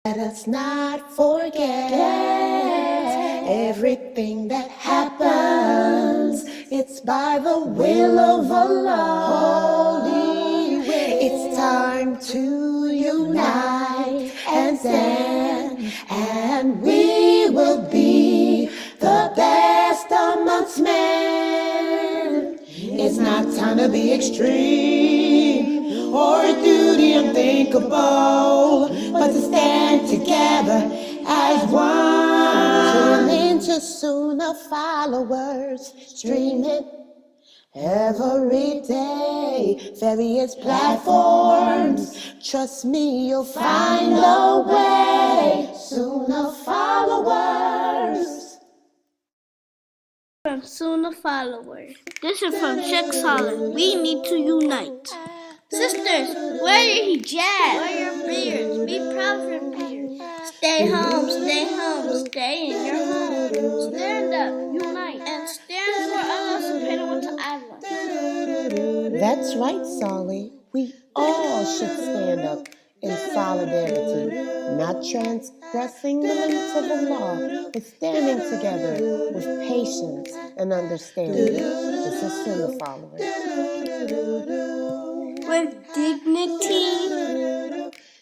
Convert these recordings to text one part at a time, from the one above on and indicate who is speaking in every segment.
Speaker 1: Let us not forget everything that happens. It's by the will of Allah. Holy will. It's time to unite and stand, and we will be the best amongst men. It's not time to be extreme or duty unthinkable, but to stand together as one. Tune into Sunnah followers, stream it every day, various platforms. Trust me, you'll find a way. Sunnah followers.
Speaker 2: From Sunnahfollowers. This is from Sheikh Saleh. We need to unite. Sisters, wear your hijab, wear your beards, be proud of your beards. Stay home, stay in your home. Stand up, unite, and stand for Allah subhanahu wa ta'ala.
Speaker 1: That's right, Saleh. We all should stand up in solidarity, not transgressing the limits of the law, but standing together with patience and understanding. This is Sunnah followers.
Speaker 2: With dignity,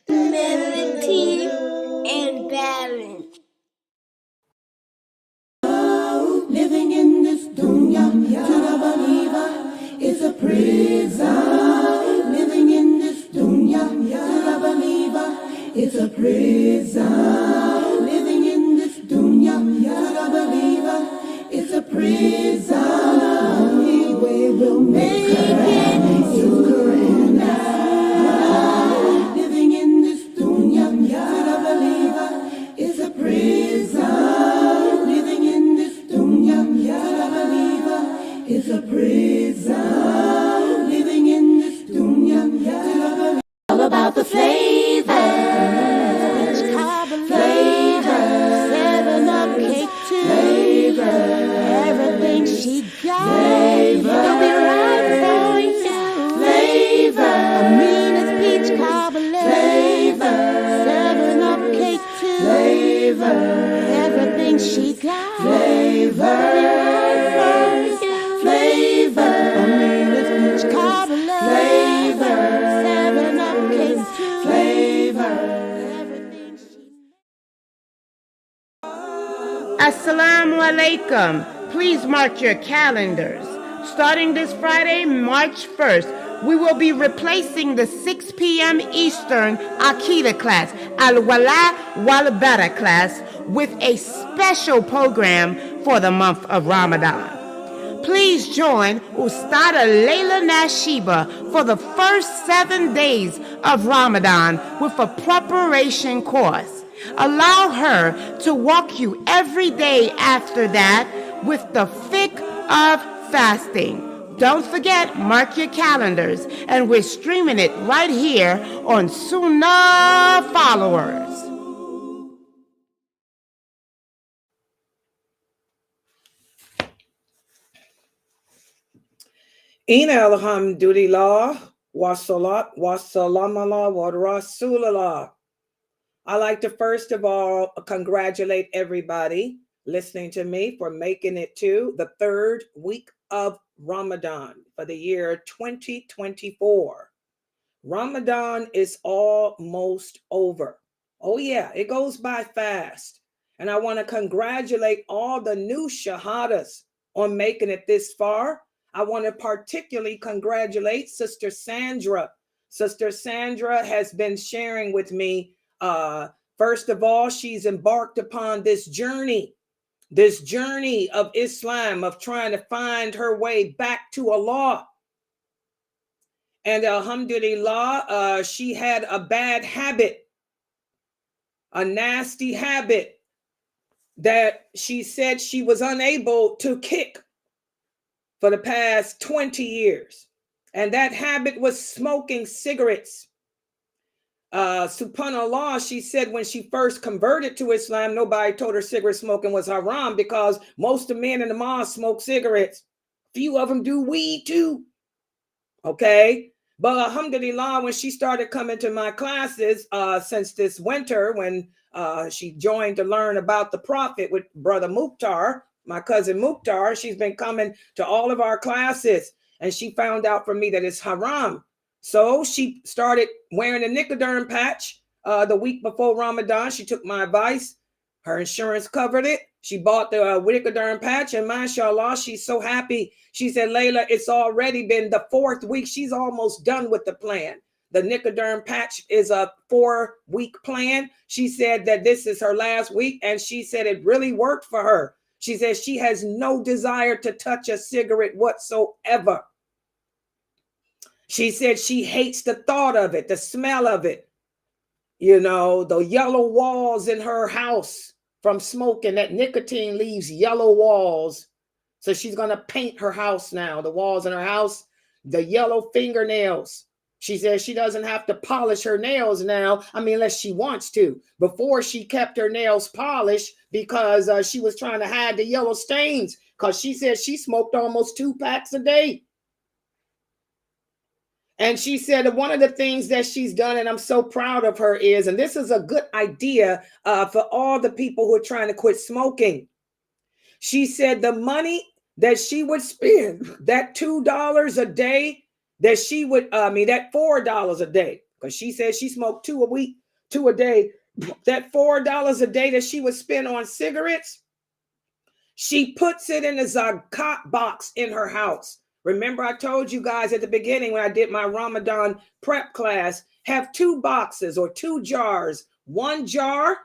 Speaker 2: humility, and balance.
Speaker 1: Living in this dunya, to the believer, is a prison. Living in this dunya, to the believer, is a prison. Living in this dunya, to the believer, is a prison. Only way we'll make it is Quran. Living in this dunya, to the believer, is a prison. Living in this dunya, to the believer, is a prison. Living in this dunya, to the believer. All about the flavor. Flavor. 7-Up cake too. Flavor. Everything she got. Flavor. It'll be right for you. Flavor. Amina's peach cobbler. Flavor. 7-Up cake too. Flavor. Everything she got. Flavor. Flavor. Amina's peach cobbler. Flavor. 7-Up cake too. Flavor. Everything she.
Speaker 3: Assalamu alaikum. Please mark your calendars. Starting this Friday, March 1st, we will be replacing the 6 p.m. Eastern Aqidah class, Al-Wala Wal-Bara class, with a special program for the month of Ramadan. Please join Ustadah Laila Nasheeba for the first 7 days of Ramadan with a preparation course. Allow her to walk you every day after that with the fiqh of fasting. Don't forget, mark your calendars, and we're streaming it right here on Sunnahfollowers.
Speaker 4: Ina alhamdulillah, wa salat, wa salam ala wa rasulallah. I like to first of all congratulate everybody listening to me for making it to the 3rd week of Ramadan for the year 2024. Ramadan is almost over. Oh yeah, it goes by fast. And I want to congratulate all the new shahadas on making it this far. I want to particularly congratulate Sister Sandra. Sister Sandra has been sharing with me. First of all, she's embarked upon this journey of Islam, of trying to find her way back to Allah. And alhamdulillah, she had a bad habit, a nasty habit that she said she was unable to kick for the past 20 years. And that habit was smoking cigarettes. Subhanallah, she said when she first converted to Islam, nobody told her cigarette smoking was haram because most of the men in the mosque smoke cigarettes. Few of them do weed too. Okay. But alhamdulillah, when she started coming to my classes since this winter, when she joined to learn about the Prophet with Brother Mukhtar, my cousin Mukhtar, she's been coming to all of our classes, and she found out from me that it's haram. So she started wearing a Nicoderm patch the week before Ramadan. She took my advice. Her insurance covered it. She bought the Nicoderm patch, and mashallah, she's so happy. She said, Layla, it's already been the 4th week. She's almost done with the plan. The Nicoderm patch is a 4-week plan. She said that this is her last week, and she said it really worked for her. She says she has no desire to touch a cigarette whatsoever. She said she hates the thought of it, the smell of it. You know, the yellow walls in her house from smoking, that nicotine leaves yellow walls. So she's going to paint her house now, the walls in her house, the yellow fingernails. She says she doesn't have to polish her nails now. I mean, unless she wants to. Before, she kept her nails polished because she was trying to hide the yellow stains, because she said she smoked almost 2 packs a day. And she said that one of the things that she's done, and I'm so proud of her, is, and this is a good idea for all the people who are trying to quit smoking. She said the money that she would spend, that $2 a day, that she would, that $4 a day, because she said she smoked 2 a day, that $4 a day that she would spend on cigarettes, she puts it in a zakat box in her house. Remember, I told you guys at the beginning when I did my Ramadan prep class, have 2 boxes or 2 jars. 1 jar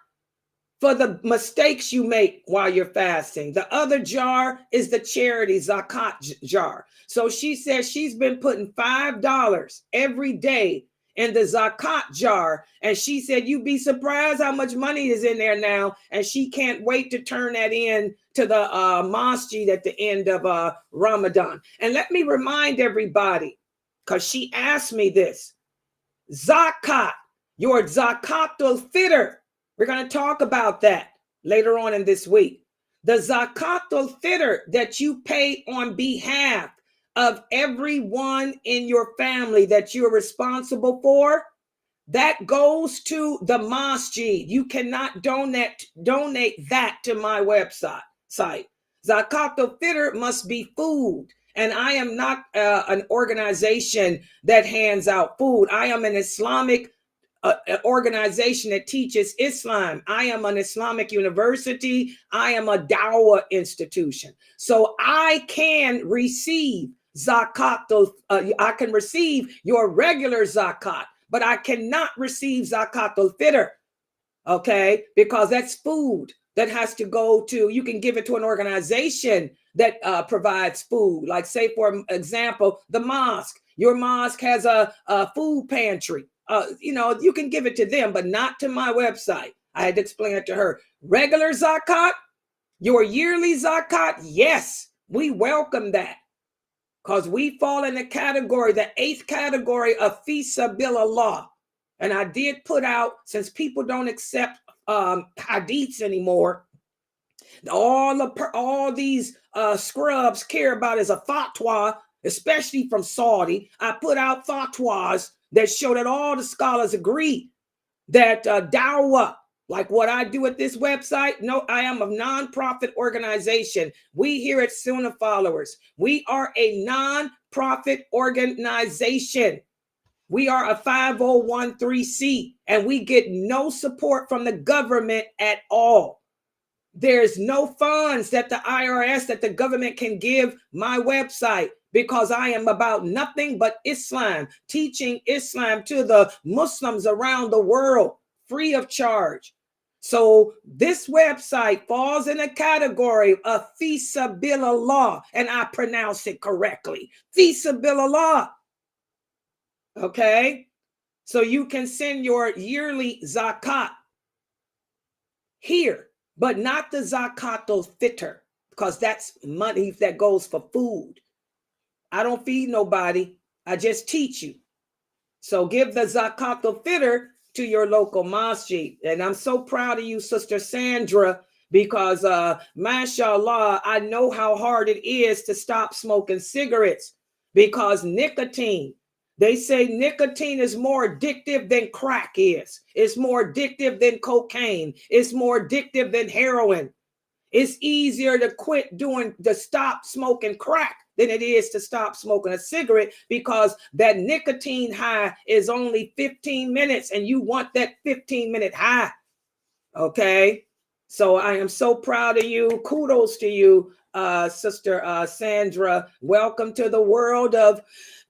Speaker 4: for the mistakes you make while you're fasting. The other jar is the charity zakat jar. So she says she's been putting $5 every day in the zakat jar. And she said, you'd be surprised how much money is in there now. And she can't wait to turn that in to the masjid at the end of Ramadan. And let me remind everybody, because she asked me this, zakat, your zakatul fitr. We're going to talk about that later on in this week. The zakatul fitr that you pay on behalf of everyone in your family that you're responsible for, that goes to the masjid. You cannot donate that to my website. Zakatul fitr must be food. And I am not an organization that hands out food. I am an Islamic organization that teaches Islam. I am an Islamic university. I am a dawah institution. So I can receive zakat. I can receive your regular zakat, but I cannot receive zakatul fitr. Okay, because that's food that has to go to, you can give it to an organization that provides food. Like, say, for example, the mosque. Your mosque has a food pantry. You can give it to them, but not to my website. I had to explain it to her. Regular zakat, your yearly zakat, yes, we welcome that, because we fall in the category, the 8th category of fi sabilillah. And I did put out, since people don't accept hadiths anymore, all these scrubs care about is a fatwa, especially from Saudi. I put out fatwas that show that all the scholars agree that dawah, like what I do at this website, no, I am a non-profit organization. We here at Sunnahfollowers, we are a non-profit organization. We are a 5013C, and we get no support from the government at all. There's no funds that the IRS, that the government can give my website, because I am about nothing but Islam, teaching Islam to the Muslims around the world, free of charge. So this website falls in a category of fi sabilillah, and I pronounce it correctly, fi sabilillah. Okay, so you can send your yearly zakat here, but not the zakatul fitr, because that's money that goes for food. I don't feed nobody. I just teach you. So give the zakatul fitr to your local masjid. And I'm so proud of you, Sister Sandra, because mashallah, I know how hard it is to stop smoking cigarettes, because nicotine, They say nicotine is more addictive than crack is. It's more addictive than cocaine. It's more addictive than heroin. It's easier to stop smoking crack than it is to stop smoking a cigarette, because that nicotine high is only 15 minutes and you want that 15-minute high. Okay. So I am so proud of you. Kudos to you, Sister Sandra. Welcome to the world of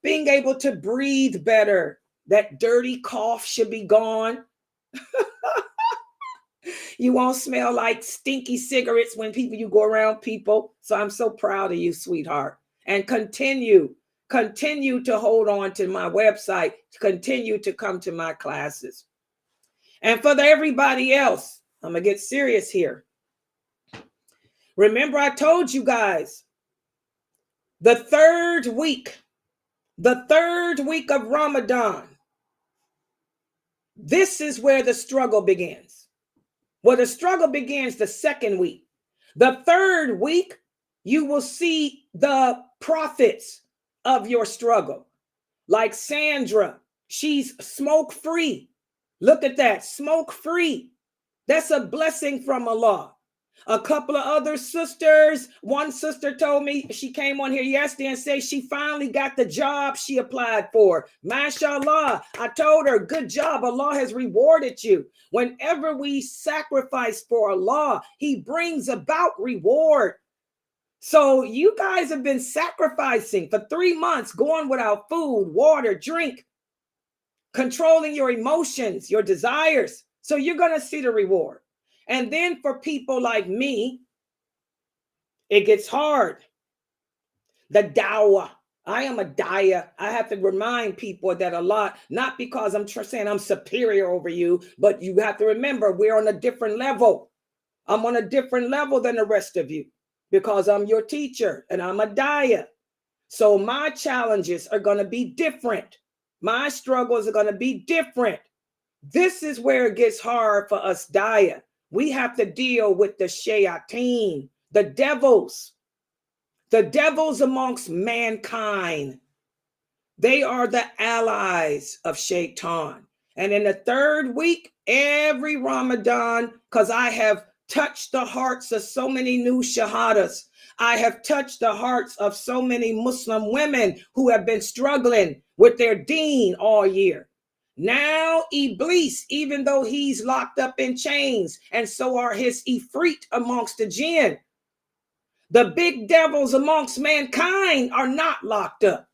Speaker 4: being able to breathe better. That dirty cough should be gone. You won't smell like stinky cigarettes when you go around people. So I'm so proud of you, sweetheart. And continue to hold on to my website, continue to come to my classes. And for everybody else, I'm going to get serious here. Remember, I told you guys, the third week of Ramadan, this is where the struggle begins. Well, the struggle begins the second week. The third week, you will see the profits of your struggle. Like Sandra, she's smoke-free. Look at that, smoke-free. That's a blessing from Allah. A couple of other sisters, one sister told me, she came on here yesterday and said she finally got the job she applied for. MashaAllah. I told her, good job. Allah has rewarded you. Whenever we sacrifice for Allah, He brings about reward. So you guys have been sacrificing for 3 months, going without food, water, drink, controlling your emotions, your desires. So you're going to see the reward. And then for people like me, it gets hard. The dawah. I am a daya. I have to remind people that a lot, not because I'm saying I'm superior over you, but you have to remember we're on a different level. I'm on a different level than the rest of you because I'm your teacher and I'm a daya. So my challenges are going to be different. My struggles are going to be different. This is where it gets hard for us daya. We have to deal with the shayateen, the devils amongst mankind. They are the allies of Shaitan. And in the third week, every Ramadan, because I have touched the hearts of so many new shahadas. I have touched the hearts of so many Muslim women who have been struggling with their deen all year. Now Iblis, even though he's locked up in chains, and so are his ifrit amongst the jinn, the big devils amongst mankind are not locked up.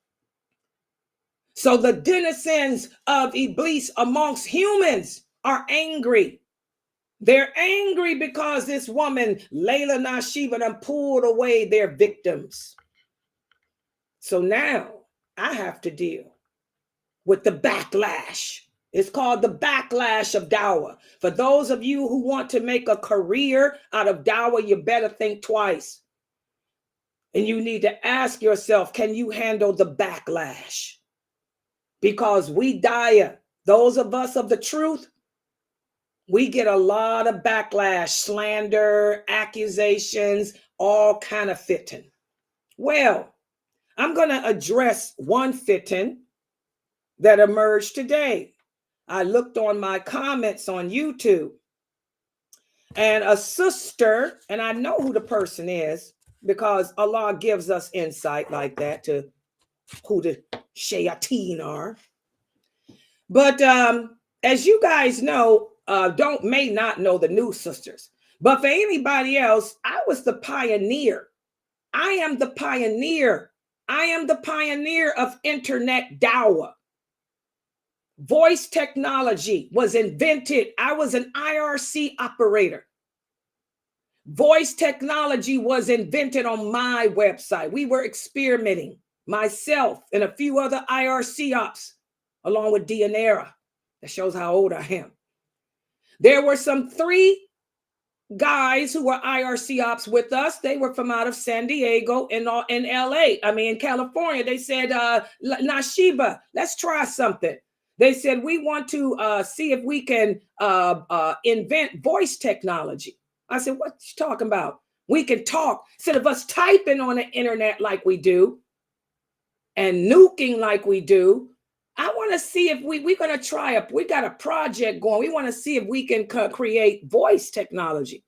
Speaker 4: So the denizens of Iblis amongst humans are angry. They're angry because this woman, Laila Nasheeba, done pulled away their victims. So now I have to deal with the backlash. It's called the backlash of dawah. For those of you who want to make a career out of dawah, you better think twice. And you need to ask yourself, can you handle the backlash? Because we daya, those of us of the truth, we get a lot of backlash, slander, accusations, all kind of fitting. Well, I'm going to address one fitting that emerged today. I looked on my comments on YouTube, and a sister, and I know who the person is because Allah gives us insight like that to who the shayateen are. But as you guys know, may not know the new sisters, but for anybody else, I was the pioneer. I am the pioneer. I am the pioneer of internet dawah. Voice technology was invented. I was an IRC operator. Voice technology was invented on my website. We were experimenting, myself and a few other IRC ops, along with Dianera. That shows how old I am. There were some 3 guys who were IRC ops with us. They were from out of San Diego and in LA. In California. They said, Nasheeba, let's try something. They said, we want to see if we can invent voice technology. I said, what you talking about? We can talk instead of us typing on the internet like we do and nuking like we do. I want to see if we're going to try we got a project going. We want to see if we can create voice technology.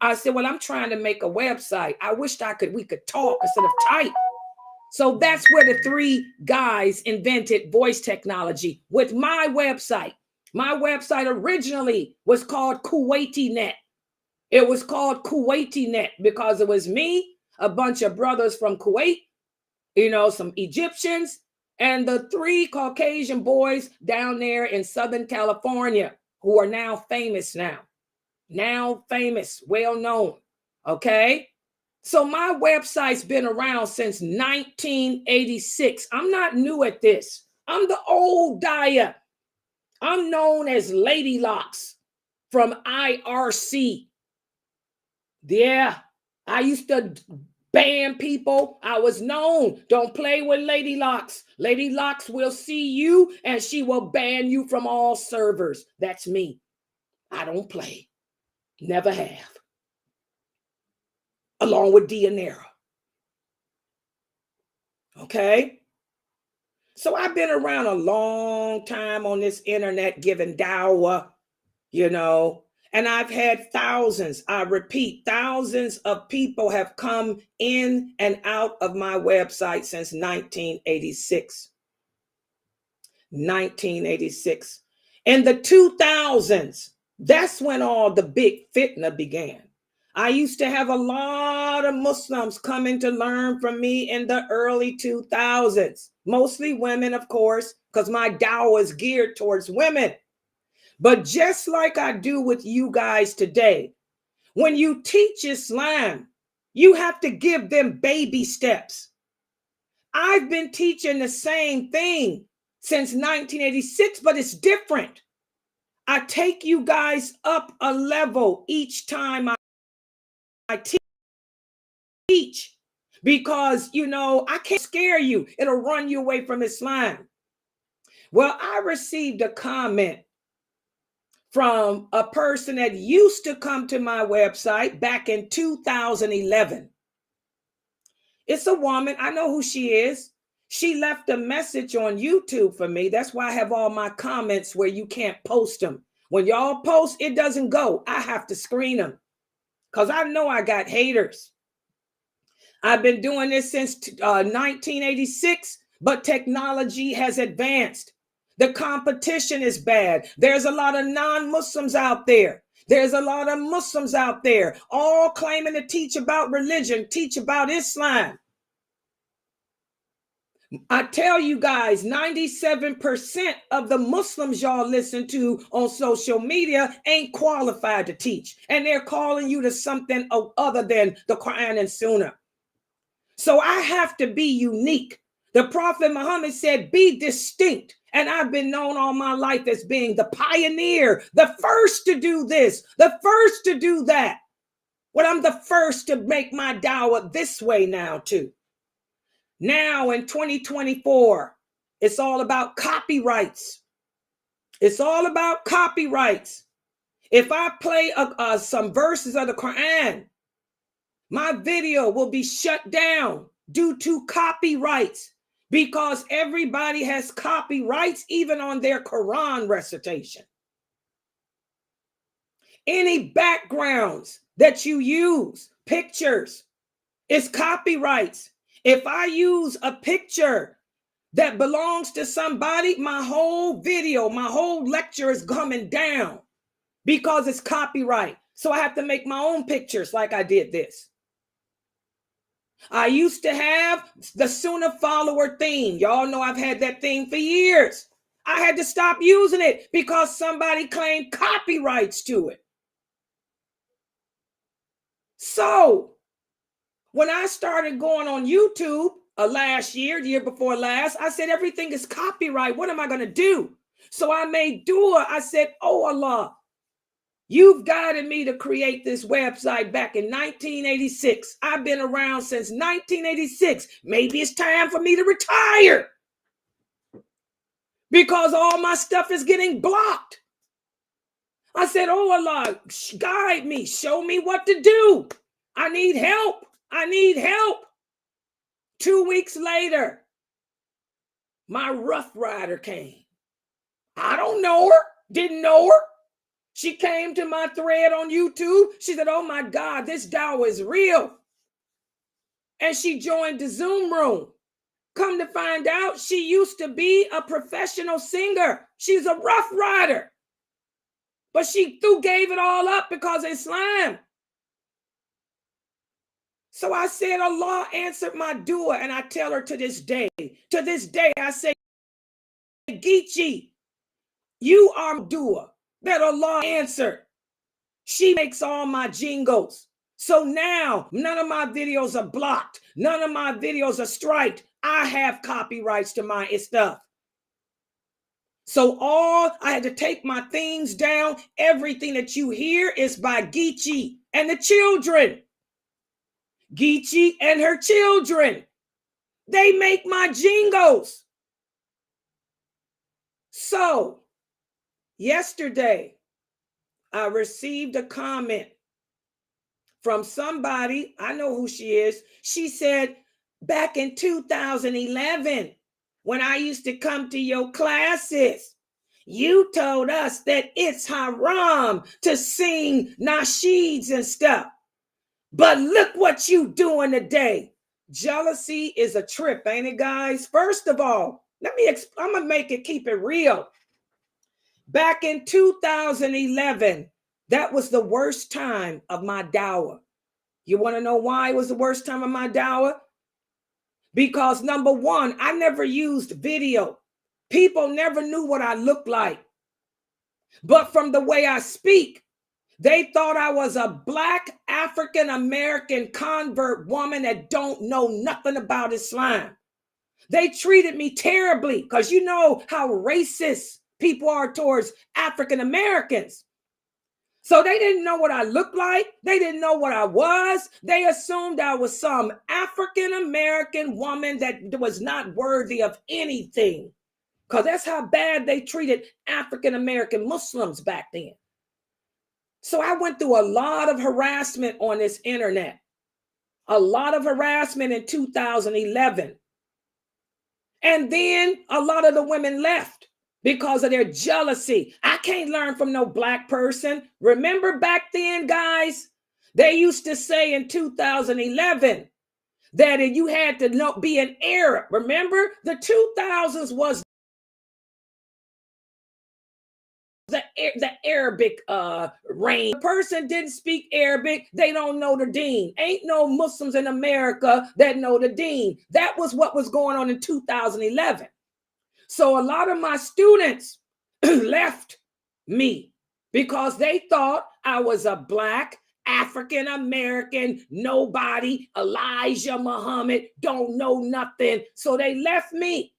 Speaker 4: I said, well, I'm trying to make a website. I wished we could talk instead of type. So that's where the three guys invented voice technology with my website. My website originally was called KuwaitiNet. It was called KuwaitiNet because it was me, a bunch of brothers from Kuwait, some Egyptians, and the three Caucasian boys down there in Southern California who are now famous now famous, well known. Okay. So my website's been around since 1986. I'm not new at this. I'm the old Daya. I'm known as Lady Locks from IRC. Yeah, I used to ban people. I was known. Don't play with Lady Locks. Lady Locks will see you and she will ban you from all servers. That's me. I don't play. Never have. Along with Dianera. Okay? So I've been around a long time on this internet giving dawah, and I've had thousands, I repeat, thousands of people have come in and out of my website since 1986. 1986. In the 2000s, that's when all the big fitna began. I used to have a lot of Muslims coming to learn from me in the early 2000s, mostly women, of course, because my dawah is geared towards women. But just like I do with you guys today, when you teach Islam, you have to give them baby steps. I've been teaching the same thing since 1986, but it's different. I take you guys up a level each time I teach because, I can't scare you. It'll run you away from Islam. Well, I received a comment from a person that used to come to my website back in 2011. It's a woman. I know who she is. She left a message on YouTube for me. That's why I have all my comments where you can't post them. When y'all post, it doesn't go. I have to screen them because I know I got haters. I've been doing this since 1986, but technology has advanced. The competition is bad. There's a lot of non-Muslims out there. There's a lot of Muslims out there, all claiming to teach about religion, teach about Islam. I tell you guys, 97% of the Muslims y'all listen to on social media ain't qualified to teach. And they're calling you to something other than the Quran and Sunnah. So I have to be unique. The Prophet Muhammad said, be distinct. And I've been known all my life as being the pioneer, the first to do this, the first to do that. Well, I'm the first to make my dawah this way now too. Now in 2024, it's all about copyrights. It's all about copyrights. If I play some verses of the Quran, my video will be shut down due to copyrights because everybody has copyrights even on their Quran recitation. Any backgrounds that you use, pictures, it's copyrights. If I use a picture that belongs to somebody, my whole video, my whole lecture is coming down because it's copyright. So I have to make my own pictures like I did this. I used to have the Sunnah follower theme. Y'all know I've had that theme for years. I had to stop using it because somebody claimed copyrights to it. So when I started going on YouTube last year, the year before last, I said, everything is copyright. What am I going to do? So I made dua. I said, oh Allah, you've guided me to create this website back in 1986. I've been around since 1986. Maybe it's time for me to retire because all my stuff is getting blocked. I said, oh Allah, guide me. Show me what to do. I need help. I need help. 2 weeks later, my Rough Rider came. I don't know her, didn't know her. She came to my thread on YouTube. She said, oh my God, this dawah is real. And she joined the Zoom room. Come to find out, she used to be a professional singer. She's a Rough Rider. But she gave it all up because of Islam. So I said, Allah answered my dua, and I tell her to this day, I say, Geechee, you are dua that Allah answered. She makes all my jingles. So now none of my videos are blocked. None of my videos are striked. I have copyrights to my stuff. So I had to take my things down. Everything that you hear is by Geechee and the children. Geechee and her children. They make my jingles. So yesterday, I received a comment from somebody. I know who she is. She said, back in 2011, when I used to come to your classes, you told us that it's haram to sing nasheeds and stuff. But look what you doing today. Jealousy is a trip, ain't it, guys? First of all, I'm going to keep it real. Back in 2011, that was the worst time of my dawah. You want to know why it was the worst time of my dawah? Because number one, I never used video. People never knew what I looked like. But from the way I speak, they thought I was a Black African-American convert woman that don't know nothing about Islam. They treated me terribly because you know how racist people are towards African-Americans. So they didn't know what I looked like. They didn't know what I was. They assumed I was some African-American woman that was not worthy of anything. Because that's how bad they treated African-American Muslims back then. So I went through a lot of harassment on this internet. A lot of harassment in 2011. And then a lot of the women left because of their jealousy. I can't learn from no Black person. Remember back then, guys, they used to say in 2011 that you had to be an Arab. Remember, the 2000s was the Arabic reign. The person didn't speak Arabic, they don't know the deen. Ain't no Muslims in America that know the deen. That was what was going on in 2011. So a lot of my students left me because they thought I was a Black African-American, nobody, Elijah Muhammad, don't know nothing. So they left me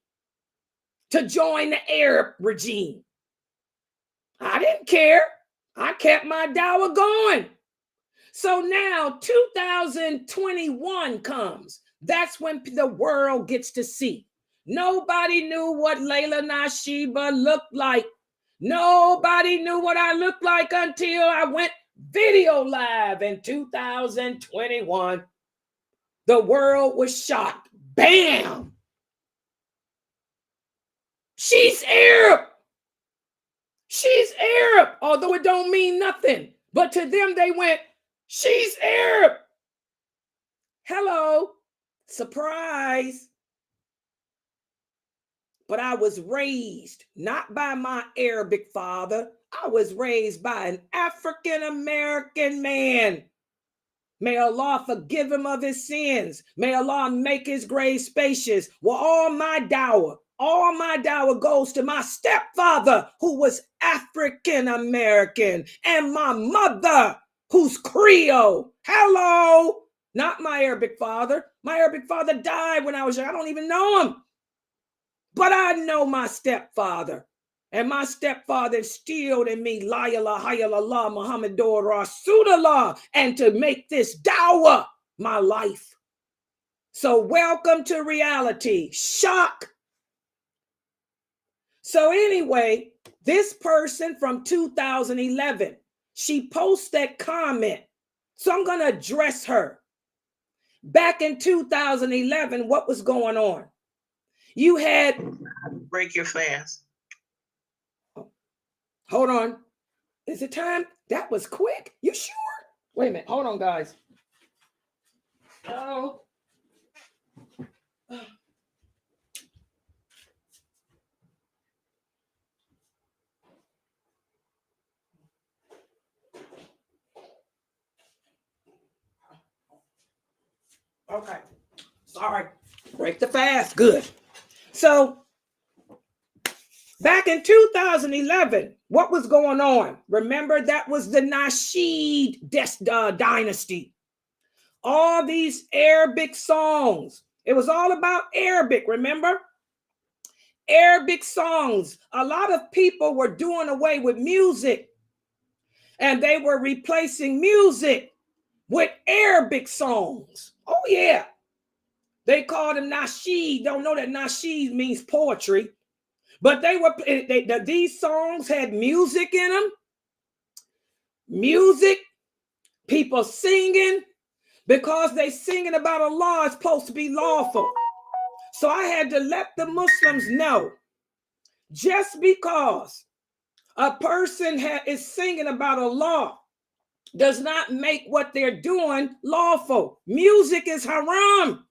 Speaker 4: to join the Arab regime. I didn't care. I kept my dawah going. So now 2021 comes. That's when the world gets to see. Nobody knew what Laila Nasheeba looked like. Nobody knew what I looked like until I went video live in 2021. The world was shocked. Bam! She's Arab. She's Arab, although it don't mean nothing. But to them, they went, she's Arab. Hello, surprise. But I was raised not by my Arabic father. I was raised by an African-American man. May Allah forgive him of his sins. May Allah make his grave spacious. Well, all my dawah goes to my stepfather, who was African-American, and my mother, who's Creole. Hello, not my Arabic father. My Arabic father died when I was young. I don't even know him. But I know my stepfather. And my stepfather instilled in me, La ilaha illallah Muhammadur Rasulullah, and to make this dawah my life. So welcome to reality. Shock. So anyway, this person from 2011, she posts that comment. So I'm going to address her. Back in 2011, what was going on? You had...
Speaker 5: Break your fast.
Speaker 4: Hold on. Is it time? That was quick. You sure? Wait a minute. Hold on, guys. Oh. Okay. Sorry. Break the fast. Good. So, back in 2011, what was going on? Remember, that was the Nasheed dynasty. All these Arabic songs. It was all about Arabic, remember? Arabic songs. A lot of people were doing away with music, and they were replacing music with Arabic songs. Oh, yeah. They called them Nasheed. Don't know that Nasheed means poetry. But these songs had music in them. Music, people singing, because they singing about Allah is supposed to be lawful. So I had to let the Muslims know, just because a person is singing about Allah does not make what they're doing lawful. Music is haram.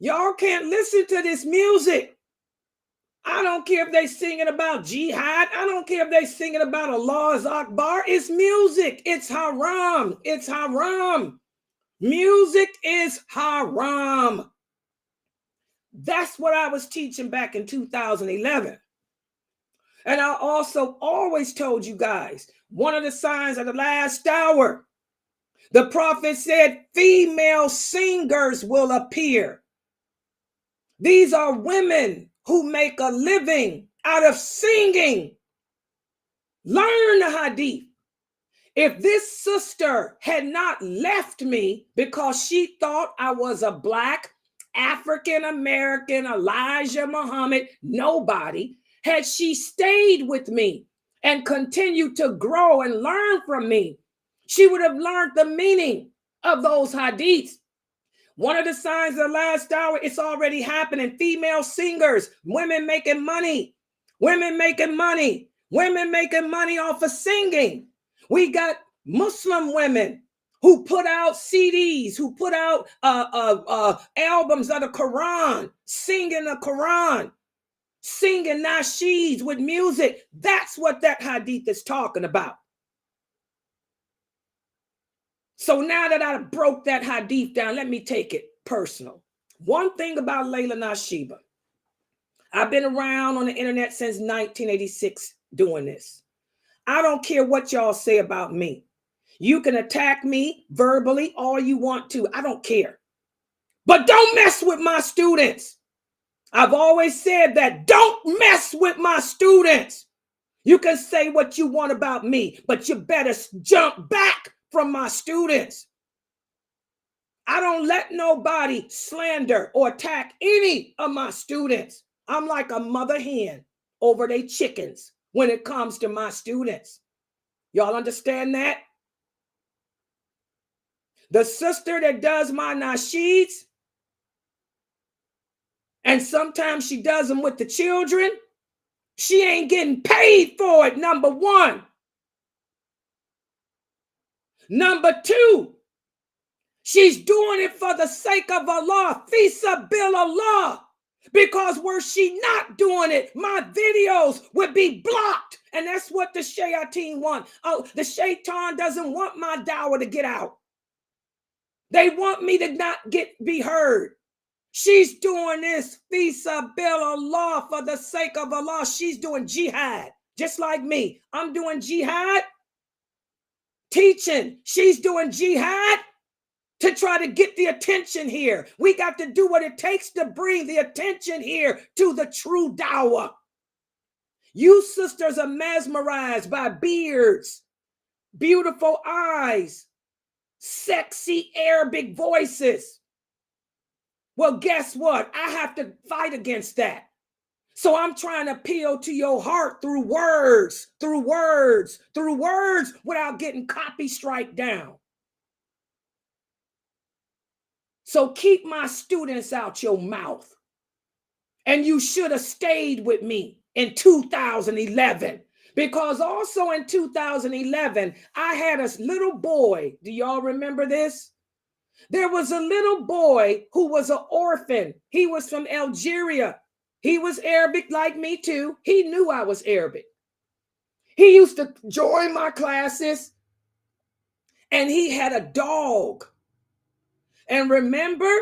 Speaker 4: Y'all can't listen to this music. I don't care if they singing about jihad. I don't care if they singing about Allah's Akbar. It's music. It's haram. It's haram. Music is haram. That's what I was teaching back in 2011. And I also always told you guys, one of the signs of the last hour, the prophet said, female singers will appear. These are women who make a living out of singing. Learn the hadith. If this sister had not left me because she thought I was a black African-American Elijah Muhammad, nobody, had she stayed with me and continued to grow and learn from me, she would have learned the meaning of those hadiths. One of the signs of the last hour, it's already happening. Female singers, women making money, women making money, women making money off of singing. We got Muslim women who put out CDs, who put out albums of the Quran, singing the Quran, singing nasheeds with music. That's what that hadith is talking about. So now that I broke that hadith down, let me take it personal. One thing about Laila Nasheeba, I've been around on the internet since 1986 doing this. I don't care what y'all say about me. You can attack me verbally all you want to. I don't care. But don't mess with my students. I've always said that. Don't mess with my students. You can say what you want about me, but you better jump back from my students. I don't let nobody slander or attack any of my students. I'm like a mother hen over their chickens when it comes to my students. Y'all understand that? The sister that does my nasheeds, and sometimes she does them with the children, she ain't getting paid for it, number one. Number two, she's doing it for the sake of Allah, fi sabilillah, because were she not doing it, my videos would be blocked. And that's what the shayateen want. Oh, the shaitan doesn't want my dawah to get out. They want me to not be heard. She's doing this fi sabilillah, for the sake of Allah. She's doing jihad, just like me. I'm doing jihad, teaching. She's doing jihad to try to get the attention here. We got to do what it takes to bring the attention here to the true dawah. You sisters are mesmerized by beards, beautiful eyes, sexy Arabic voices. Well, guess what? I have to fight against that. So I'm trying to appeal to your heart through words, without getting copy strike down. So keep my students out your mouth. And you should have stayed with me in 2011. Because also in 2011, I had a little boy. Do y'all remember this? There was a little boy who was an orphan. He was from Algeria. He was Arabic like me too. He knew I was Arabic. He used to join my classes, and he had a dog. And remember,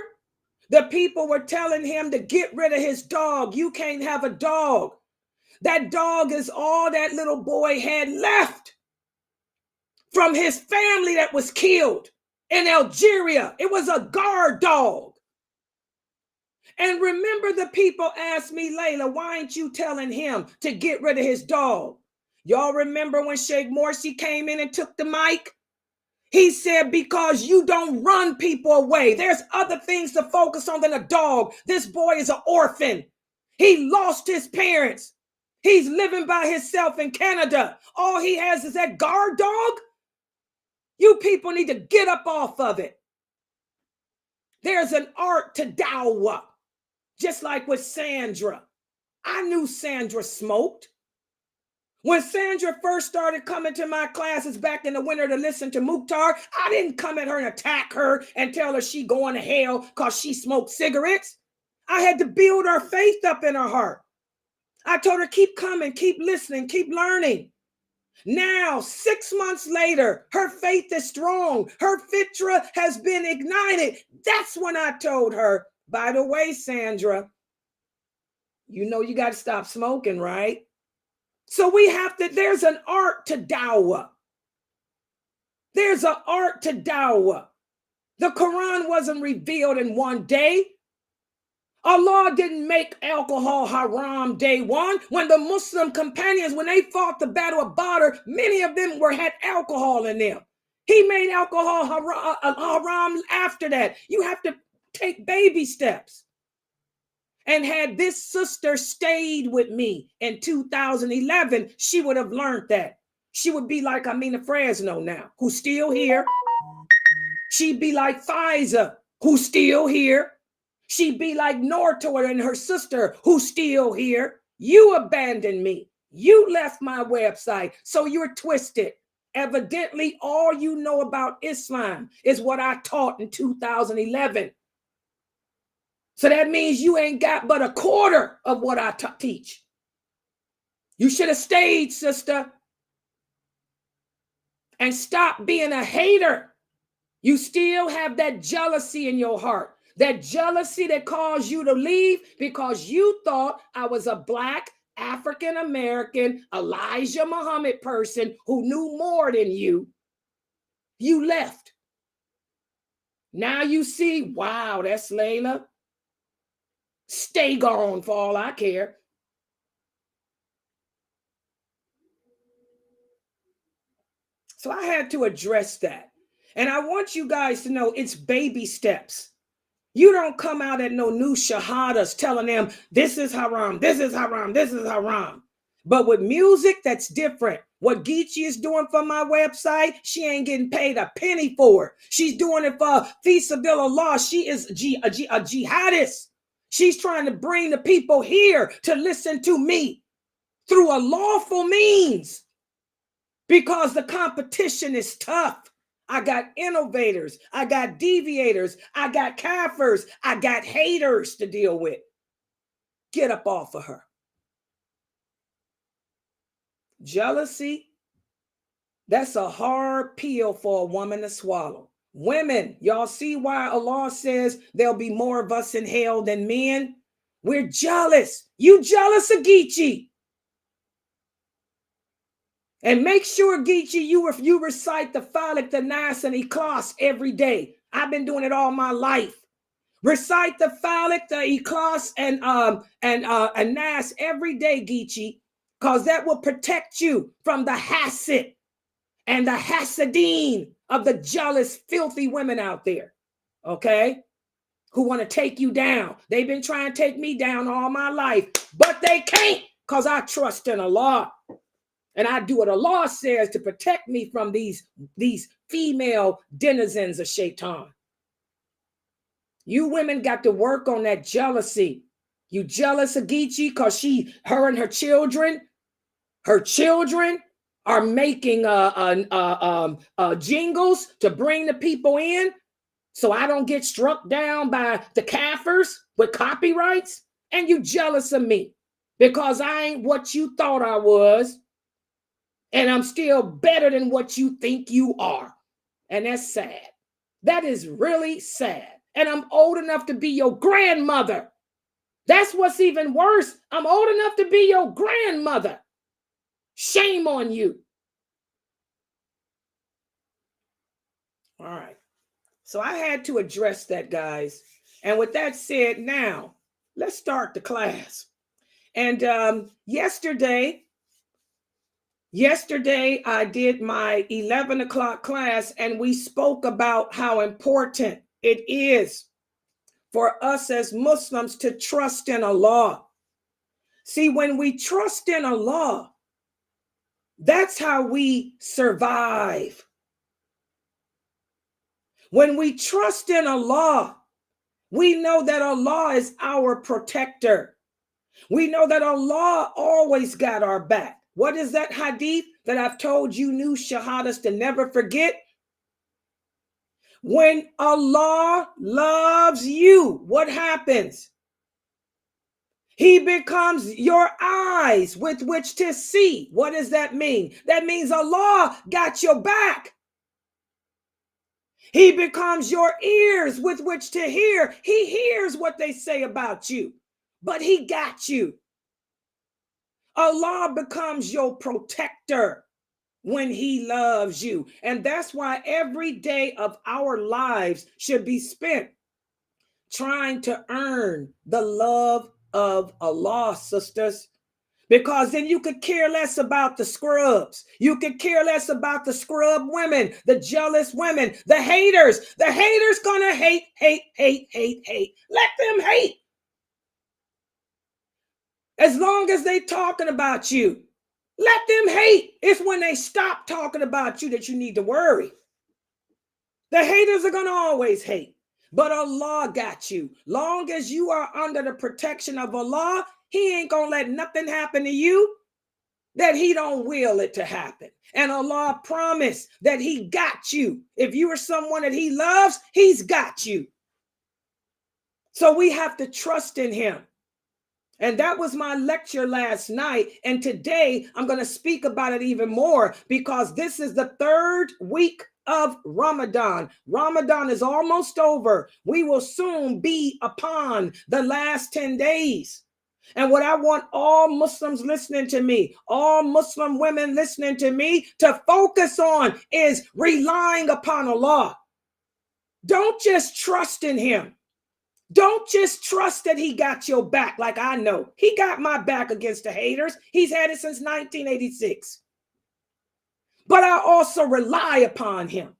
Speaker 4: the people were telling him to get rid of his dog. You can't have a dog. That dog is all that little boy had left from his family that was killed in Algeria. It was a guard dog. And remember, the people asked me, Layla, why ain't you telling him to get rid of his dog? Y'all remember when Sheikh Morsi came in and took the mic? He said, because you don't run people away. There's other things to focus on than a dog. This boy is an orphan. He lost his parents. He's living by himself in Canada. All he has is that guard dog. You people need to get up off of it. There's an art to dawah, just like with Sandra. I knew Sandra smoked. When Sandra first started coming to my classes back in the winter to listen to Mukhtar, I didn't come at her and attack her and tell her she going to hell because she smoked cigarettes. I had to build her faith up in her heart. I told her, keep coming, keep listening, keep learning. Now, 6 months later, her faith is strong. Her fitra has been ignited. That's when I told her, by the way, Sandra, you know you got to stop smoking, right? So we have to, there's an art to dawah. There's an art to dawah. The Quran wasn't revealed in one day. Allah didn't make alcohol haram day one. When the Muslim companions, when they fought the Battle of Badr, many of them had alcohol in them. He made alcohol haram after that. You have to take baby steps. And had this sister stayed with me in 2011, she would have learned that. She would be like Amina Fresno now, who's still here. She'd be like Faiza, who's still here. She'd be like Nortor and her sister, who's still here. You abandoned me. You left my website, so you're twisted. Evidently, all you know about Islam is what I taught in 2011. So that means you ain't got but a quarter of what I teach. You should have stayed, sister, and stop being a hater. You still have that jealousy in your heart. That jealousy that caused you to leave because you thought I was a Black African-American Elijah Muhammad person who knew more than you. You left. Now you see, wow, that's Layla. Stay gone for all I care. So I had to address that. And I want you guys to know it's baby steps. You don't come out at no new shahadas telling them this is haram, this is haram, this is haram. But with music, that's different. What Geechee is doing for my website, she ain't getting paid a penny for it. She's doing it for fi sabilillah. She is a jihadist. She's trying to bring the people here to listen to me through a lawful means because the competition is tough. I got innovators. I got deviators. I got kafirs. I got haters to deal with. Get up off of her. Jealousy, that's a hard pill for a woman to swallow. Women, y'all see why Allah says there'll be more of us in hell than men? We're jealous. You jealous of Geechee? And make sure, Geechee, you recite the Falak, the Nas, and Ikhlas every day. I've been doing it all my life. Recite the Falak, the Ikhlas, and Nas every day, Geechee, because that will protect you from the hasid and the hasideen of the jealous, filthy women out there, okay, who want to take you down. They've been trying to take me down all my life, but they can't because I trust in Allah. And I do what Allah says to protect me from these female denizens of shaitan. You women got to work on that jealousy. You jealous of Geechee because her and her children are making jingles to bring the people in, so I don't get struck down by the Kafirs with copyrights. And you jealous of me because I ain't what you thought I was, and I'm still better than what you think you are. And that's sad. That is really sad. And I'm old enough to be your grandmother. That's what's even worse. I'm old enough to be your grandmother. Shame on you. All right. So I had to address that, guys. And with that said, now let's start the class. And yesterday I did my 11 o'clock class, and we spoke about how important it is for us as Muslims to trust in Allah. See, when we trust in Allah, that's how we survive. When we trust in Allah, we know that Allah is our protector. We know that Allah always got our back. What is that hadith that I've told you new shahadas to never forget? When Allah loves you, what happens? He becomes your eyes with which to see. What does that mean? That means Allah got your back. He becomes your ears with which to hear. He hears what they say about you, but he got you. Allah becomes your protector when he loves you. And that's why every day of our lives should be spent trying to earn the love of Allah, sisters. Because then you could care less about the scrubs. You could care less about the scrub women, the jealous women, the haters. The haters gonna hate. Let them hate. As long as they talking about you, let them hate. It's when they stop talking about you that you need to worry. The haters are gonna always hate. But Allah got you. Long as you are under the protection of Allah, he ain't gonna let nothing happen to you that he don't will it to happen. And Allah promised that he got you. If you are someone that he loves, he's got you. So we have to trust in him. And that was my lecture last night. And today I'm going to speak about it even more, because this is the third week of Ramadan. Ramadan is almost over. We will soon be upon the last 10 days. And what I want all Muslims listening to me, all Muslim women listening to me, to focus on is relying upon Allah. Don't just trust in him. Don't just trust that he got your back like I know. He got my back against the haters. He's had it since 1986. But I also rely upon him.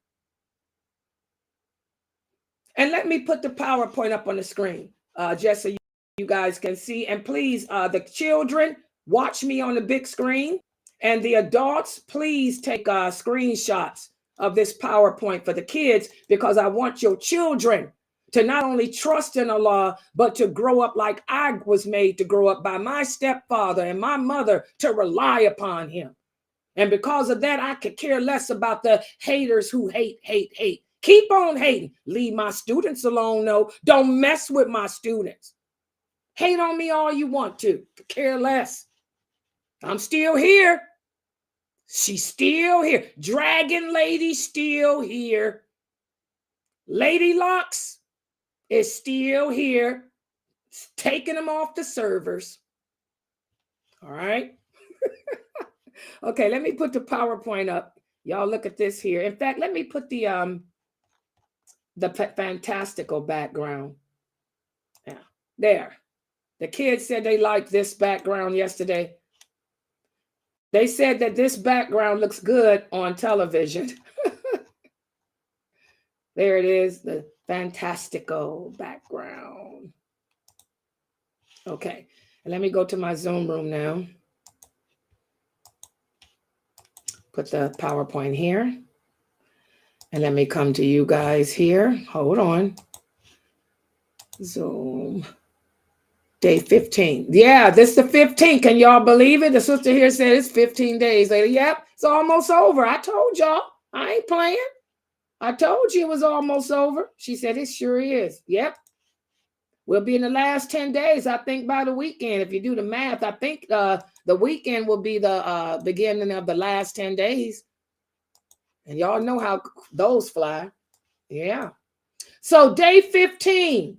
Speaker 4: And let me put the PowerPoint up on the screen, just so you guys can see. And please, the children, watch me on the big screen. And the adults, please take screenshots of this PowerPoint for the kids, because I want your children to not only trust in Allah, but to grow up like I was made to grow up by my stepfather and my mother, to rely upon him. And because of that, I could care less about the haters who hate. Keep on hating. Leave my students alone, though. Don't mess with my students. Hate on me all you want to. Care less. I'm still here. She's still here. Dragon Lady still here. Lady Locks is still here, taking them off the servers. All right. Okay, let me put the PowerPoint up. Y'all look at this here. In fact, let me put the fantastical background. Yeah, there. The kids said they liked this background yesterday. They said that this background looks good on television. There it is, the fantastical background. Okay, and let me go to my Zoom room now. Put the PowerPoint here. And let me come to you guys here. Hold on. Zoom. Day 15. Yeah, this is the 15th. Can y'all believe it? The sister here said it's 15 days later. Yep, it's almost over. I told y'all. I ain't playing. I told you it was almost over. She said it sure is. Yep. We'll be in the last 10 days, I think, by the weekend. If you do the math, I think the weekend will be the beginning of the last 10 days. And y'all know how those fly. Yeah. So day 15.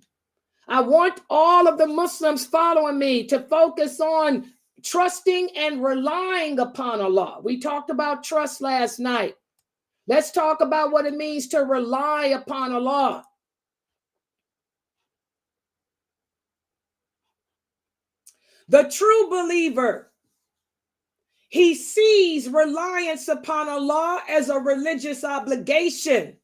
Speaker 4: I want all of the Muslims following me to focus on trusting and relying upon Allah. We talked about trust last night. Let's talk about what it means to rely upon Allah. The true believer, he sees reliance upon Allah as a religious obligation.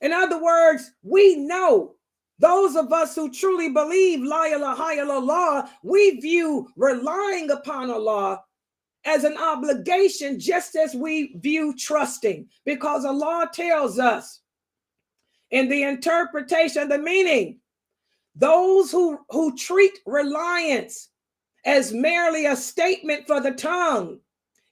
Speaker 4: In other words, we know, those of us who truly believe La ilaha illallah, we view relying upon Allah as an obligation, just as we view trusting, because Allah tells us in the interpretation of the meaning, those who treat reliance as merely a statement for the tongue,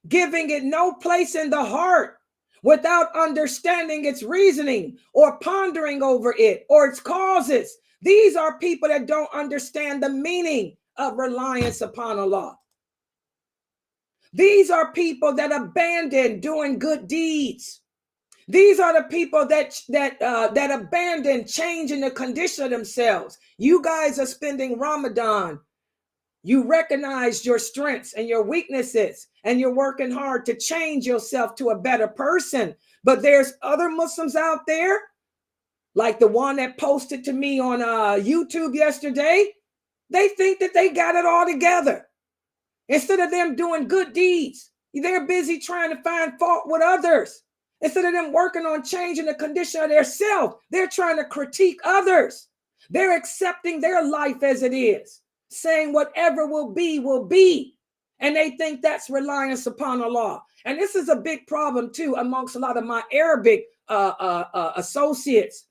Speaker 4: giving it no place in the heart, without understanding its reasoning or pondering over it or its causes. These are people that don't understand the meaning of reliance upon Allah. These are people that abandon doing good deeds. These are the people that abandon changing the condition of themselves. You guys are spending Ramadan. You recognize your strengths and your weaknesses, and you're working hard to change yourself to a better person. But there's other Muslims out there, like the one that posted to me on YouTube yesterday. They think that they got it all together. Instead of them doing good deeds, they're busy trying to find fault with others. Instead of them working on changing the condition of their self, they're trying to critique others. They're accepting their life as it is, saying whatever will be. And they think that's reliance upon Allah. And this is a big problem too amongst a lot of my Arabic associates.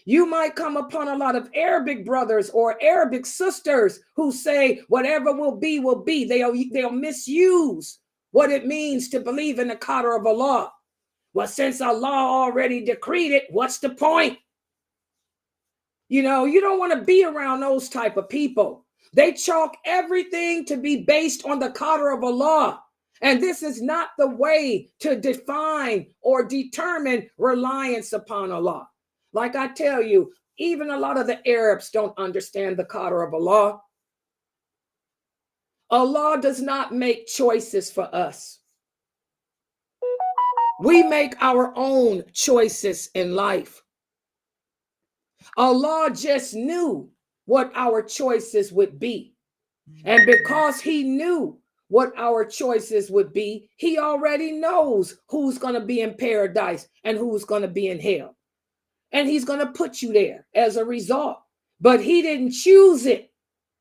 Speaker 4: You might come upon a lot of Arabic brothers or Arabic sisters who say whatever will be. They'll misuse what it means to believe in the qadr of Allah. Well, since Allah already decreed it, what's the point? You know, you don't want to be around those type of people. They chalk everything to be based on the qadr of Allah. And this is not the way to define or determine reliance upon Allah. Like I tell you, even a lot of the Arabs don't understand the qadr of Allah. Allah does not make choices for us. We make our own choices in life. Allah just knew what our choices would be. And because he knew what our choices would be, he already knows who's going to be in paradise and who's going to be in hell. And he's going to put you there as a result. But he didn't choose it.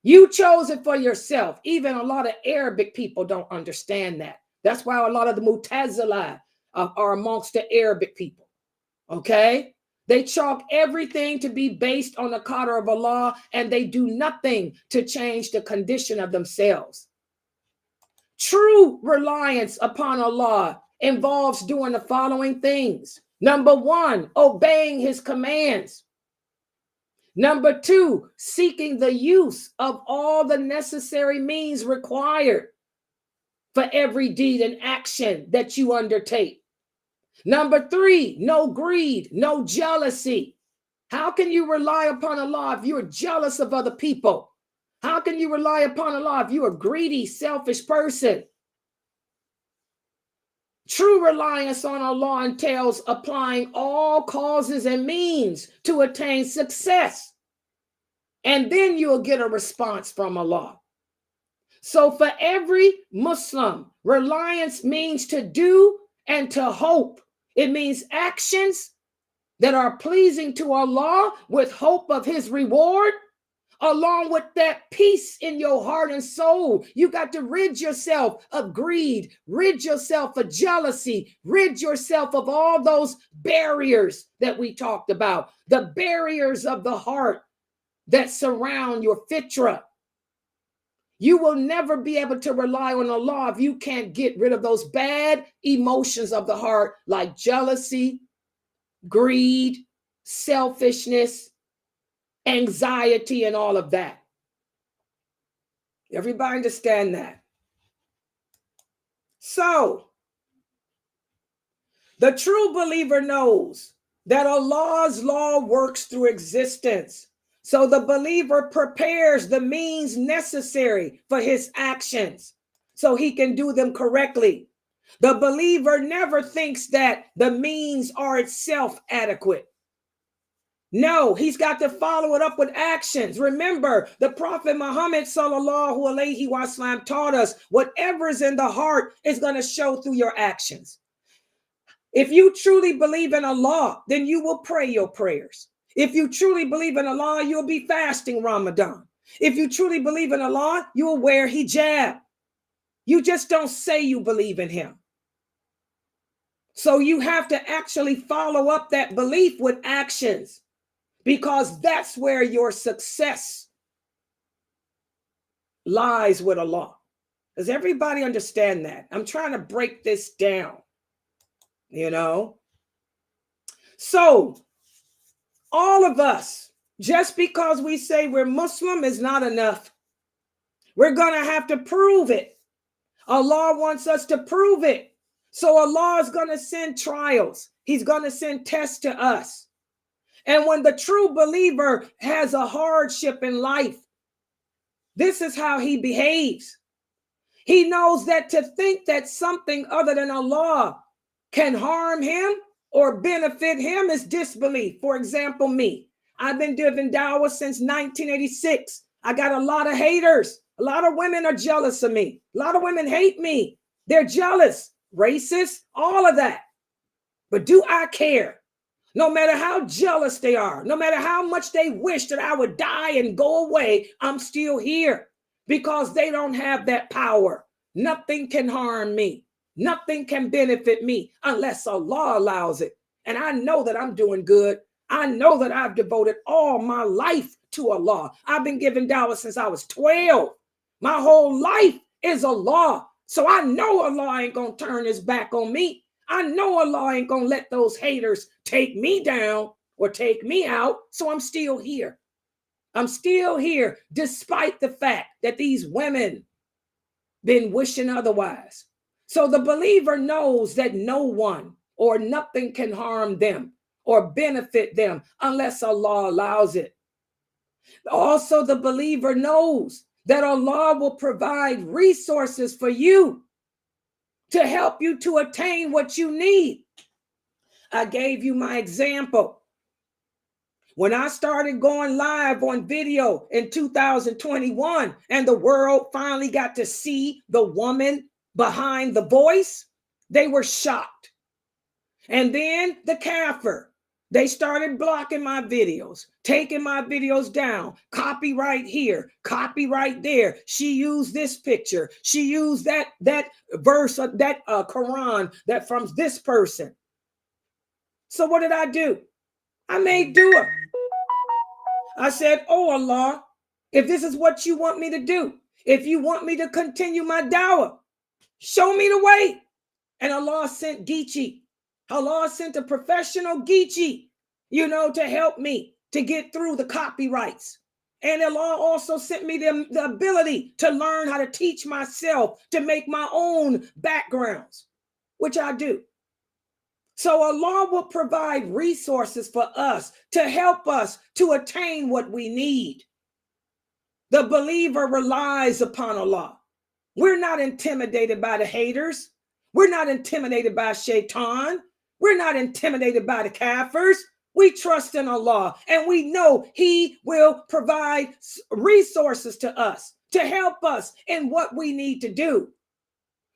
Speaker 4: You chose it for yourself. Even a lot of Arabic people don't understand that. That's why a lot of the Mu'tazila are amongst the Arabic people. Okay? They chalk everything to be based on the qadr of Allah, and they do nothing to change the condition of themselves. True reliance upon Allah involves doing the following things. Number one, obeying his commands. Number two, seeking the use of all the necessary means required for every deed and action that you undertake. Number three, no greed, no jealousy. How can you rely upon Allah if you're jealous of other people? How can you rely upon Allah if you're a greedy, selfish person? True reliance on Allah entails applying all causes and means to attain success. And then you'll get a response from Allah. So for every Muslim, reliance means to do and to hope. It means actions that are pleasing to Allah with hope of his reward, along with that peace in your heart and soul. You got to rid yourself of greed, rid yourself of jealousy, rid yourself of all those barriers that we talked about, the barriers of the heart that surround your fitra, You will never be able to rely on Allah if you can't get rid of those bad emotions of the heart like jealousy, greed, selfishness, anxiety, and all of that. Everybody understand that? So, the true believer knows that Allah's law works through existence. So the believer prepares the means necessary for his actions so he can do them correctly. The believer never thinks that the means are itself adequate. No, he's got to follow it up with actions. Remember, the Prophet Muhammad sallallahu alaihi wasallam taught us whatever is in the heart is going to show through your actions. If you truly believe in Allah, then you will pray your prayers. If you truly believe in Allah, you'll be fasting Ramadan. If you truly believe in Allah, you will wear hijab. You just don't say you believe in him. So you have to actually follow up that belief with actions, because that's where your success lies with Allah. Does everybody understand that? I'm trying to break this down, you know? So all of us, just because we say we're Muslim is not enough. We're going to have to prove it. Allah wants us to prove it. So Allah is going to send trials. He's going to send tests to us. And when the true believer has a hardship in life, this is how he behaves. He knows that to think that something other than Allah can harm him or benefit him is disbelief. For example, me. I've been giving dawah since 1986. I got a lot of haters. A lot of women are jealous of me. A lot of women hate me. They're jealous, racist, all of that. But do I care? No matter how jealous they are, no matter how much they wish that I would die and go away, I'm still here because they don't have that power. Nothing can harm me. Nothing can benefit me unless Allah allows it. And I know that I'm doing good. I know that I've devoted all my life to Allah. I've been giving dawah since I was 12. My whole life is Allah. So I know Allah ain't going to turn his back on me. I know Allah ain't going to let those haters take me down or take me out. So I'm still here. I'm still here despite the fact that these women been wishing otherwise. So the believer knows that no one or nothing can harm them or benefit them unless Allah allows it. Also, the believer knows that Allah will provide resources for you to help you to attain what you need. I gave you my example. When I started going live on video in 2021 and the world finally got to see the woman behind the voice, they were shocked. And then the kafir, they started blocking my videos, taking my videos down, copyright here, copyright there. She used this picture. She used that verse of that Quran that from this person. So what did I do? I made dua. I said, oh Allah, if this is what you want me to do, if you want me to continue my dawah, show me the way. And Allah sent Geechee. Allah sent a professional Geechee, to help me to get through the copyrights. And Allah also sent me the ability to learn how to teach myself to make my own backgrounds, which I do. So Allah will provide resources for us to help us to attain what we need. The believer relies upon Allah. We're not intimidated by the haters. We're not intimidated by shaitan. We're not intimidated by the kafirs. We trust in Allah and we know He will provide resources to us to help us in what we need to do.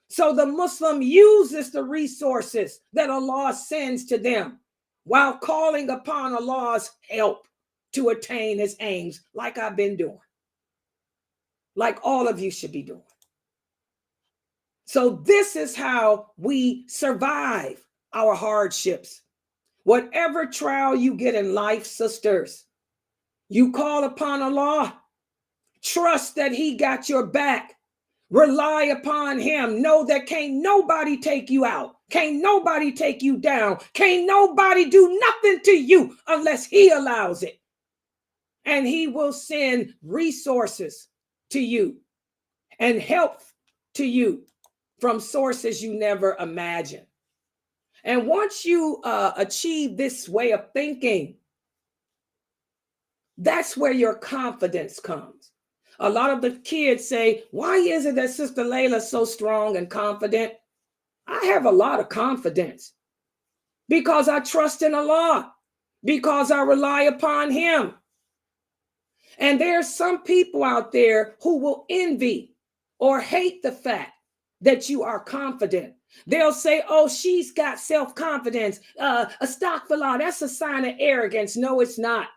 Speaker 4: So the Muslim uses the resources that Allah sends to them while calling upon Allah's help to attain His aims, like I've been doing, like all of you should be doing. So this is how we survive our hardships. Whatever trial you get in life, sisters, you call upon Allah. Trust that he got your back. Rely upon him. Know that can't nobody take you out. Can't nobody take you down. Can't nobody do nothing to you unless he allows it. And he will send resources to you and help to you from sources you never imagined. And once you achieve this way of thinking, that's where your confidence comes. A lot of the kids say, why is it that Sister Laila is so strong and confident? I have a lot of confidence because I trust in Allah, because I rely upon him. And there's some people out there who will envy or hate the fact that you are confident. They'll say, oh, she's got self-confidence. Astaghfirullah, that's a sign of arrogance. No, it's not.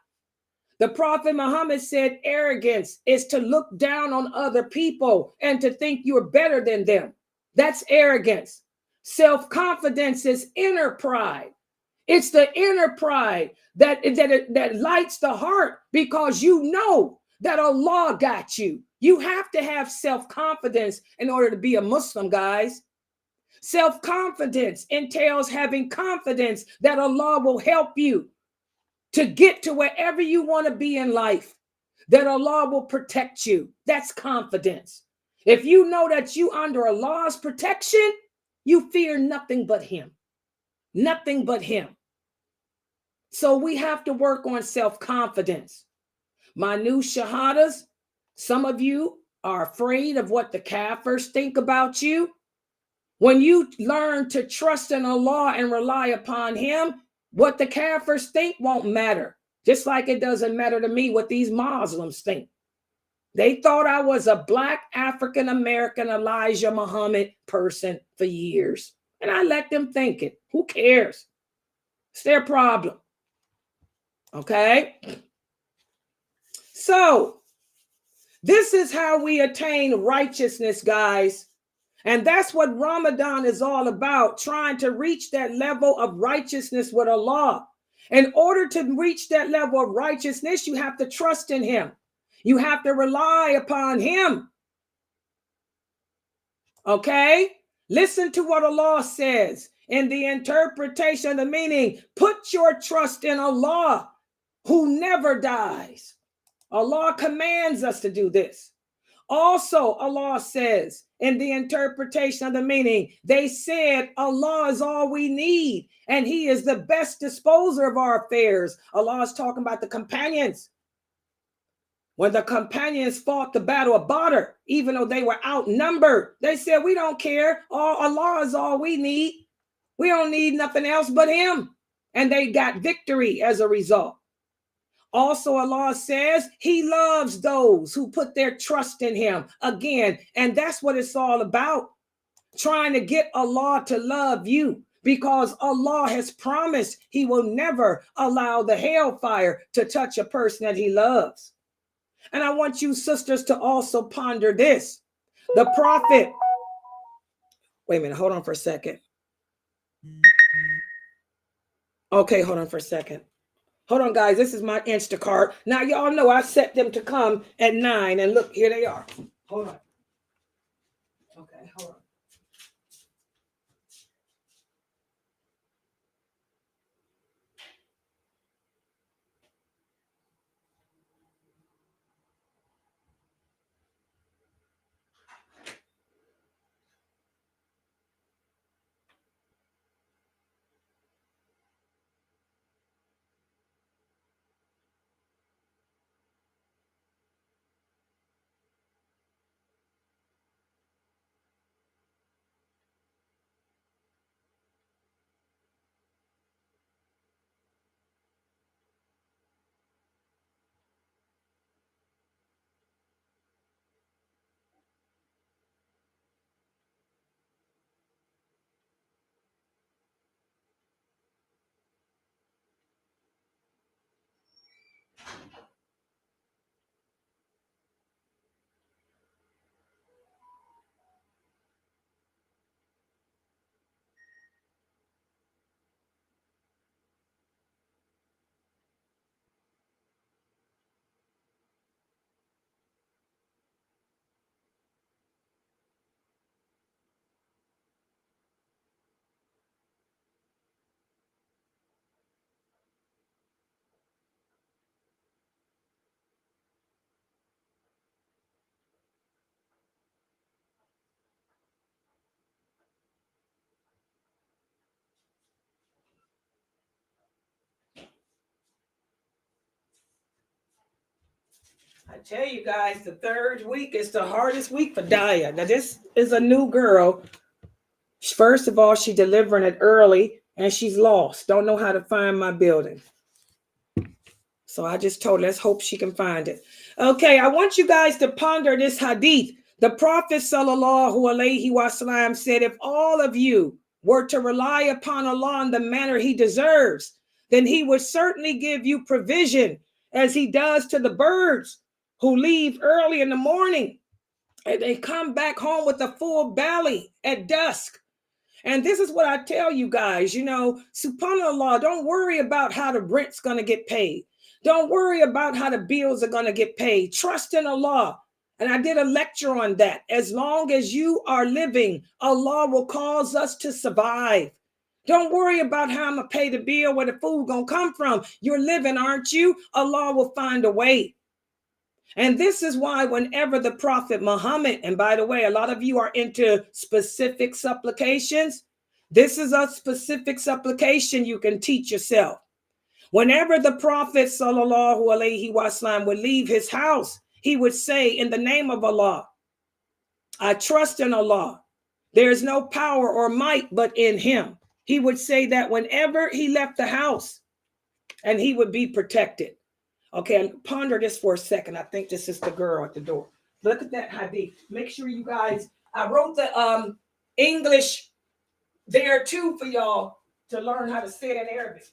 Speaker 4: The Prophet Muhammad said arrogance is to look down on other people and to think you're better than them. That's arrogance. Self-confidence is inner pride. It's the inner pride that lights the heart because you know that Allah got you. You have to have self-confidence in order to be a Muslim, guys. Self-confidence entails having confidence that Allah will help you to get to wherever you want to be in life, that Allah will protect you. That's confidence. If you know that you under Allah's protection, you fear nothing but him. Nothing but him. So we have to work on self-confidence. My new shahadas, some of you are afraid of what the kafirs think about you. When you learn to trust in Allah and rely upon him, what the kafirs think won't matter. Just like it doesn't matter to me what these Muslims think. They thought I was a black African-American Elijah Muhammad person for years. And I let them think it. Who cares? It's their problem. Okay? So, this is how we attain righteousness, guys. And that's what Ramadan is all about, trying to reach that level of righteousness with Allah. In order to reach that level of righteousness, you have to trust in him. You have to rely upon him. Okay? Listen to what Allah says in the interpretation of the meaning. Put your trust in Allah, who never dies. Allah commands us to do this. Also, Allah says in the interpretation of the meaning, they said Allah is all we need and he is the best disposer of our affairs. Allah is talking about the companions. When the companions fought the battle of Badr, even though they were outnumbered, they said, we don't care. Allah is all we need. We don't need nothing else but him. And they got victory as a result. Also, Allah says he loves those who put their trust in him. Again, and that's what it's all about. Trying to get Allah to love you, because Allah has promised he will never allow the hellfire to touch a person that he loves. And I want you sisters to also ponder this. The Prophet, wait a minute, hold on for a second. Okay, hold on for a second. Hold on, guys. This is my Instacart. Now, y'all know I set them to come at 9. And look, here they are. Hold on. Okay, hold on. I tell you guys, the third week is the hardest week for Daya. Now, this is a new girl. First of all, she's delivering it early and she's lost. Don't know how to find my building. So I just told her, let's hope she can find it. Okay, I want you guys to ponder this hadith. The Prophet sallallahu alaihi wasallam said, if all of you were to rely upon Allah in the manner he deserves, then he would certainly give you provision as he does to the birds who leave early in the morning and they come back home with a full belly at dusk. And this is what I tell you guys, subhanAllah, don't worry about how the rent's going to get paid. Don't worry about how the bills are going to get paid. Trust in Allah. And I did a lecture on that. As long as you are living, Allah will cause us to survive. Don't worry about how I'm going to pay the bill, where the food going to come from. You're living, aren't you? Allah will find a way. And this is why whenever the Prophet Muhammad, and by the way, a lot of you are into specific supplications. This is a specific supplication you can teach yourself. Whenever the Prophet sallallahu alaihi wasallam would leave his house, he would say, in the name of Allah, I trust in Allah. There is no power or might but in him. He would say that whenever he left the house, and he would be protected. Okay, and ponder this for a second. I think this is the girl at the door. Look at that hadith. Make sure you guys, I wrote the English there too for y'all to learn how to say it in Arabic.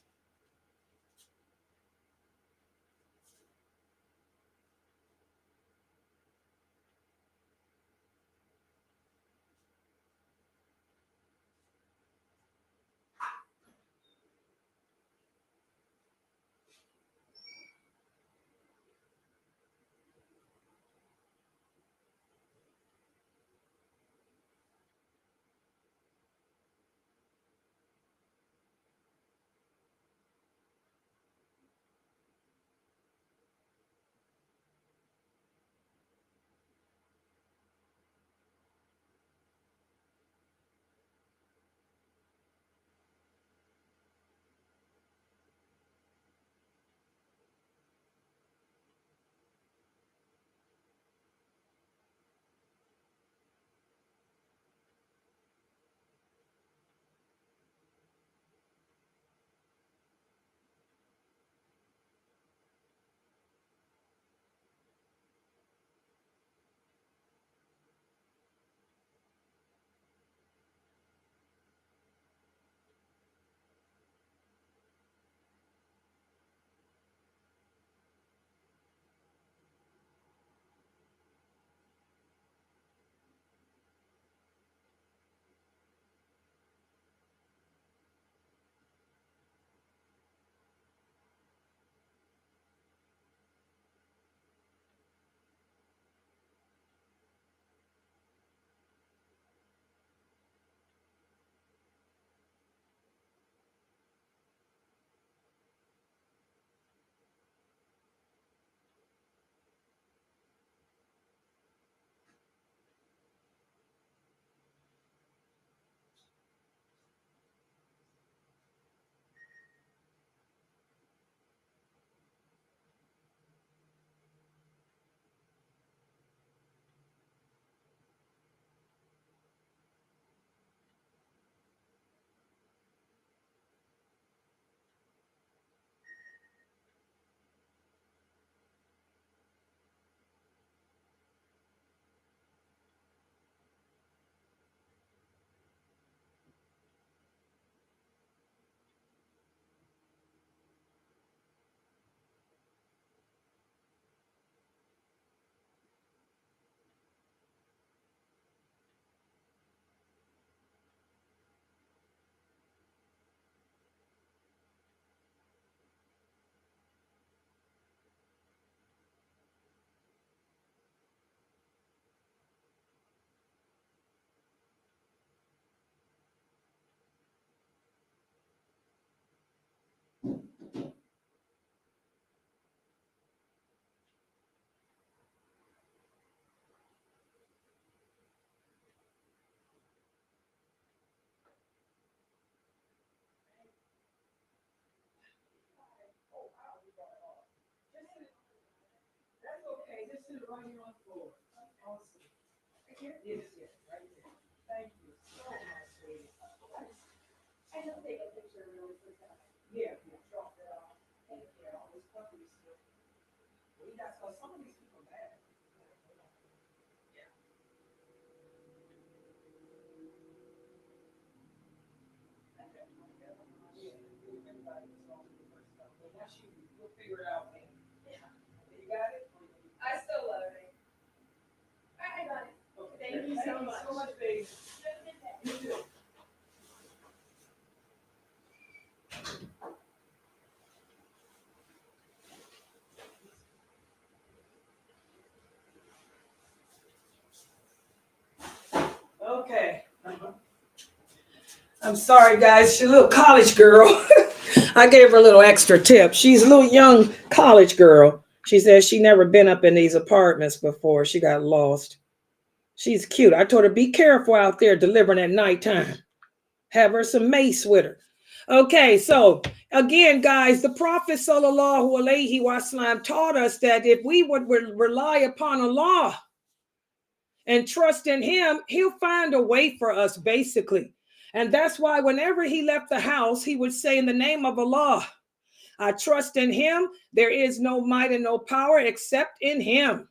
Speaker 4: just sit right here on the floor. Awesome. Yes, yes, right there. Thank you so much, sweetie. I just take a picture really quick. Yeah, drop that off. Yeah, all this puppy stuff. We got some of these people bad. Yeah. We'll figure it out, man. Yeah. You got it? I still love it. I got it. Okay. Thank you so much. So much, baby. You too. Okay. I'm sorry, guys. She's a little college girl. I gave her a little extra tip. She's a little young college girl. She says she never been up in these apartments before. She got lost. She's cute. I told her, be careful out there delivering at nighttime. Have her some mace with her. Okay, so again, guys, the Prophet sallallahu alaihi wasallam taught us that if we would rely upon Allah and trust in him, he'll find a way for us, basically. And that's why whenever he left the house, he would say, in the name of Allah, I trust in him. There is no might and no power except in him.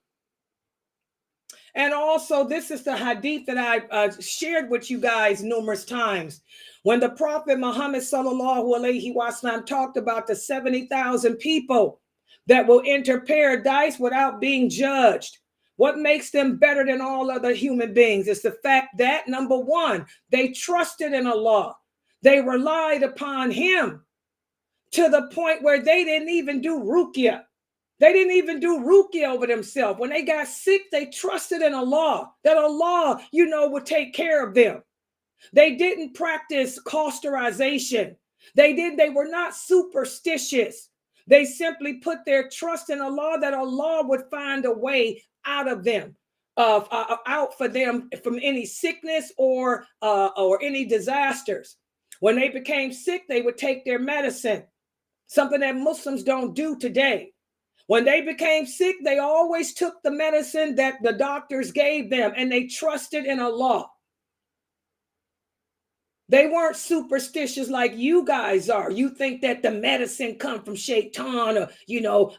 Speaker 4: And also, this is the hadith that I shared with you guys numerous times. When the Prophet Muhammad sallallahu alaihi wasallam talked about the 70,000 people that will enter paradise without being judged. What makes them better than all other human beings is the fact that, number one, they trusted in Allah. They relied upon him to the point where they didn't even do ruqya. They didn't even do ruqya over themselves. When they got sick, they trusted in Allah, that Allah, would take care of them. They didn't practice cauterization. They were not superstitious. They simply put their trust in Allah, that Allah would find a way out of them, out for them from any sickness or any disasters. When they became sick, they would take their medicine, something that Muslims don't do today. When they became sick, they always took the medicine that the doctors gave them, and they trusted in Allah. They weren't superstitious like you guys are. You think that the medicine come from shaitan, or,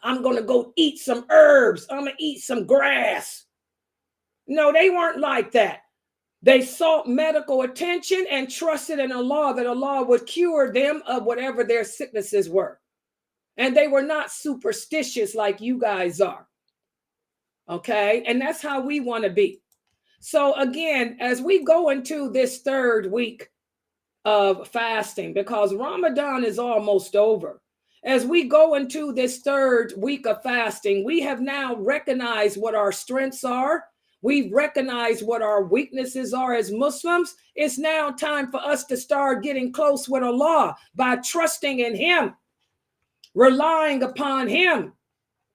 Speaker 4: I'm going to go eat some herbs. I'm going to eat some grass. No, they weren't like that. They sought medical attention and trusted in Allah, that Allah would cure them of whatever their sicknesses were. And they were not superstitious like you guys are. Okay? And that's how we want to be. So again, as we go into this third week of fasting, because Ramadan is almost over, as we go into this third week of fasting, we have now recognized what our strengths are. We've recognized what our weaknesses are as Muslims. It's now time for us to start getting close with Allah by trusting in him, relying upon him,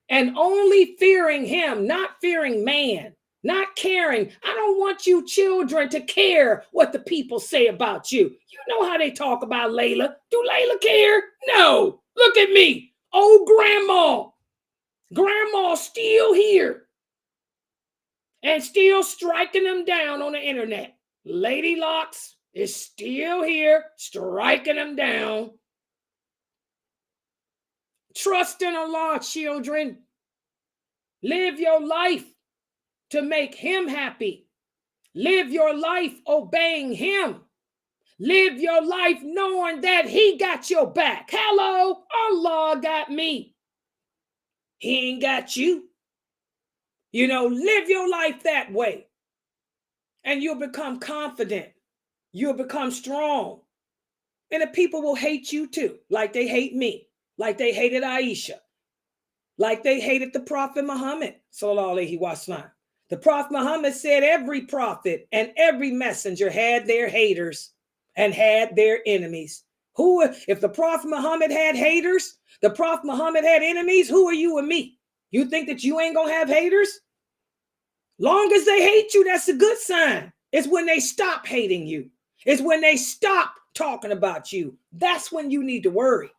Speaker 4: and only fearing him, not fearing man, not caring. I don't want you children to care what the people say about you. You know how they talk about Layla. Do Layla care? No. Look at me. Old grandma. Grandma still here and still striking them down on the internet. Lady Locks is still here striking them down. Trust in Allah, children. Live your life to make him happy. Live your life obeying him. Live your life knowing that he got your back. Hello, Allah got me. He ain't got you. Live your life that way. And you'll become confident. You'll become strong. And the people will hate you too, like they hate me, like they hated Aisha, like they hated the Prophet Muhammad, sallallahu alaihi wasallam. The Prophet Muhammad said every prophet and every messenger had their haters and had their enemies. If the Prophet Muhammad had haters, the Prophet Muhammad had enemies, who are you and me? You think that you ain't going to have haters? Long as they hate you, that's a good sign. It's when they stop hating you. It's when they stop talking about you. That's when you need to worry.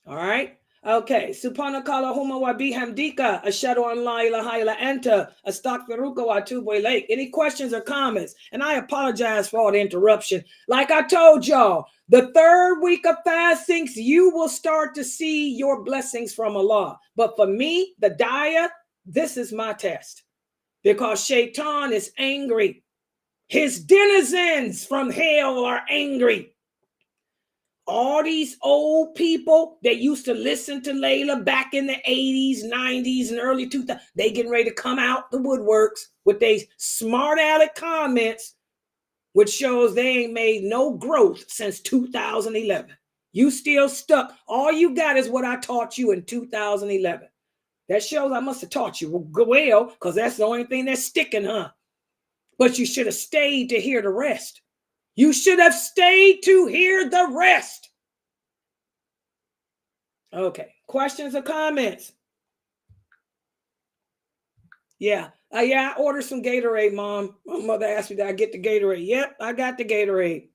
Speaker 4: All right. Okay. Subhana kala huma wa bihamdika. Ashhadu an la ilaha illa anta. Astaghfiruka wa atubu ilayk. Any questions or comments? And I apologize for all the interruption. Like I told y'all, the third week of fastings, you will start to see your blessings from Allah. But for me, the Daya, this is my test. Because Shaitan is angry. His denizens from hell are angry. All these old people that used to listen to Layla back in the 80s, 90s, and early 2000s, they getting ready to come out the woodworks with their smart aleck comments, which shows they ain't made no growth since 2011. You still stuck. All you got is what I taught you in 2011. That shows I must have taught you well, because that's the only thing that's sticking, huh? But you should have stayed to hear the rest. You should have stayed to hear the rest. Okay. Questions or comments? Yeah. I ordered some Gatorade, Mom. My mother asked me, did I get the Gatorade? Yep, I got the Gatorade.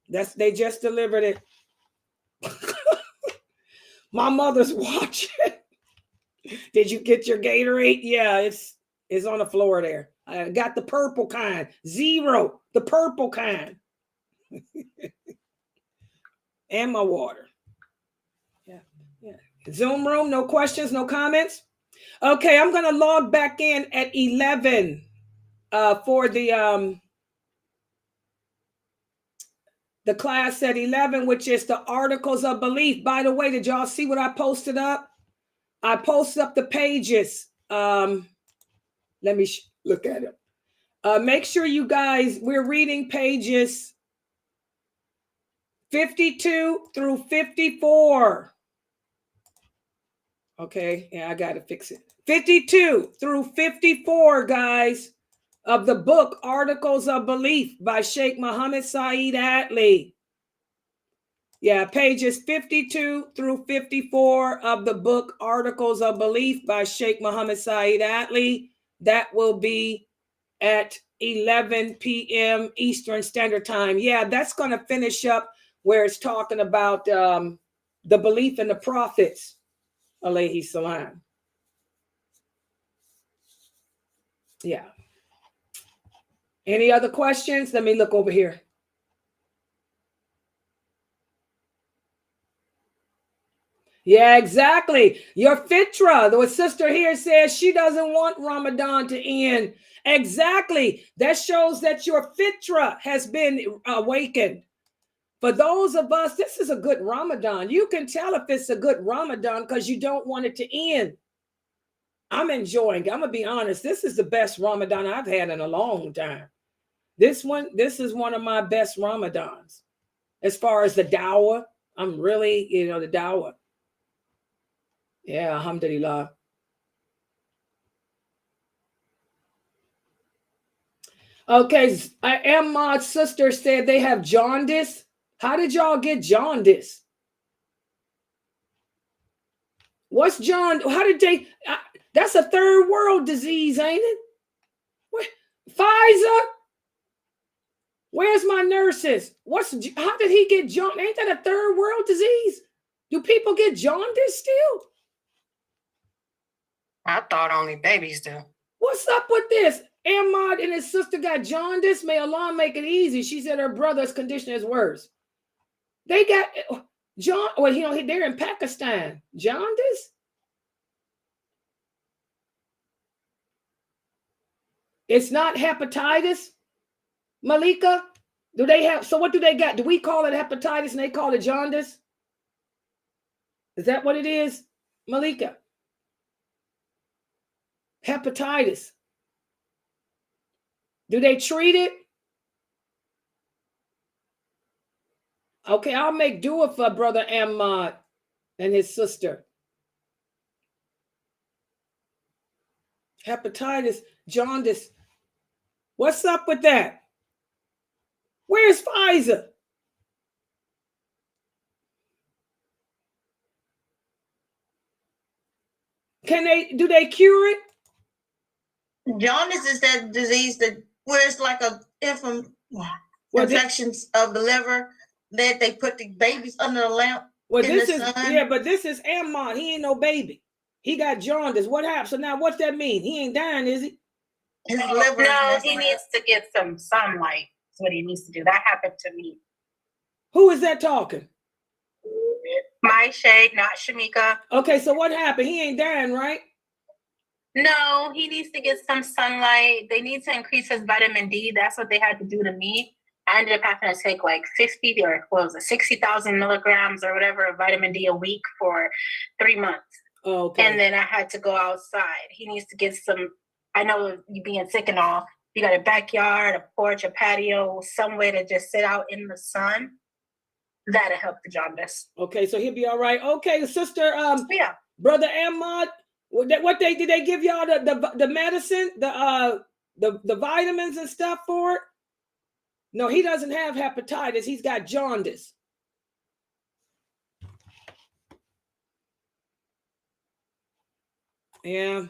Speaker 4: They just delivered it. My mother's watching. Did you get your Gatorade? Yeah, it's on the floor there. I got the purple kind. 0, the purple kind. And my water. Yeah. Zoom room, no questions, no comments. Okay, I'm gonna log back in at 11 for the class at 11, which is the articles of belief. By the way, did y'all see what I posted up? I posted up the pages. Let me look at it. Make sure you guys, we're reading pages 52 through 54. Okay, yeah, I got to fix it. 52 through 54, guys, of the book Articles of Belief by Sheikh Muhammad Saeed Atlee. Yeah, pages 52 through 54 of the book Articles of Belief by Sheikh Muhammad Saeed Atlee. That will be at 11 p.m. Eastern Standard Time. Yeah, that's going to finish up where it's talking about the belief in the prophets, alayhi salam. Yeah. Any other questions? Let me look over here. Yeah, exactly. Your fitra, the sister here says she doesn't want Ramadan to end. Exactly. That shows that your fitra has been awakened. For those of us, this is a good Ramadan. You can tell if it's a good Ramadan because you don't want it to end. I'm enjoying it. I'm going to be honest. This is the best Ramadan I've had in a long time. This is one of my best Ramadans. As far as the dawah, I'm really, the dawah. Yeah, alhamdulillah. Okay, Ahmad's sister said they have jaundice. How did y'all get jaundice? What's jaundice? How did they? That's a third world disease, ain't it? What? Pfizer? Where's my nurses? How did he get jaundice? Ain't that a third world disease? Do people get jaundice still?
Speaker 5: I thought only babies do.
Speaker 4: What's up with this? Ahmad and his sister got jaundice. May Allah make it easy. She said her brother's condition is worse. They got they're in Pakistan. Jaundice? It's not hepatitis, Malika? So what do they got? Do we call it hepatitis and they call it jaundice? Is that what it is, Malika? Hepatitis. Do they treat it? Okay, I'll make dua for brother Ahmad and his sister. Hepatitis, jaundice. What's up with that? Where's Pfizer? Do they cure it?
Speaker 5: Jaundice is that disease where it's like infections of the liver that they put the babies under the lamp
Speaker 4: Well,
Speaker 5: in
Speaker 4: this
Speaker 5: the
Speaker 4: is,
Speaker 5: sun.
Speaker 4: yeah, but this is Ammon. He ain't no baby. He got jaundice. What happened? So now what's that mean? He ain't dying, is he?
Speaker 5: His liver.
Speaker 6: No, he needs to get some sunlight. That's what he needs to do. That happened to me.
Speaker 4: Who is that talking?
Speaker 6: My shade, not Shamika.
Speaker 4: Okay, so what happened? He ain't dying, right?
Speaker 6: No, he needs to get some sunlight. They need to increase his vitamin D. That's what they had to do to me. I ended up having to take like 50 or what was it, 60,000 milligrams or whatever of vitamin D a week for 3 months.
Speaker 4: Okay.
Speaker 6: And then I had to go outside. He needs to get some, I know you being sick and all, you got a backyard, a porch, a patio, some way to just sit out in the sun. That'll help the jaundice.
Speaker 4: Okay, so he'll be all right. Okay, sister,
Speaker 6: Yeah.
Speaker 4: brother Ahmad, what they did they give y'all the medicine, the vitamins and stuff for it? No, he doesn't have hepatitis. He's got jaundice. Yeah.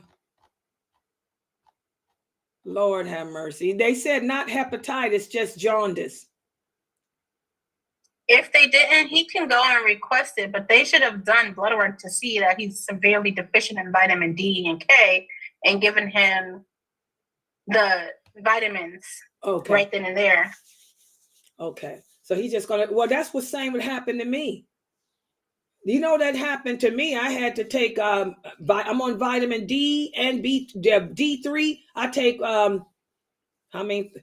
Speaker 4: Lord have mercy. They said not hepatitis, just jaundice.
Speaker 6: If they didn't, he can go and request it, but they should have done blood work to see that he's severely deficient in vitamin D and K and given him the vitamins right then and there.
Speaker 4: Okay. So he's just gonna, well, that's what same would happen to me. You know, that happened to me. I had to take I'm on vitamin D and D3. I take how many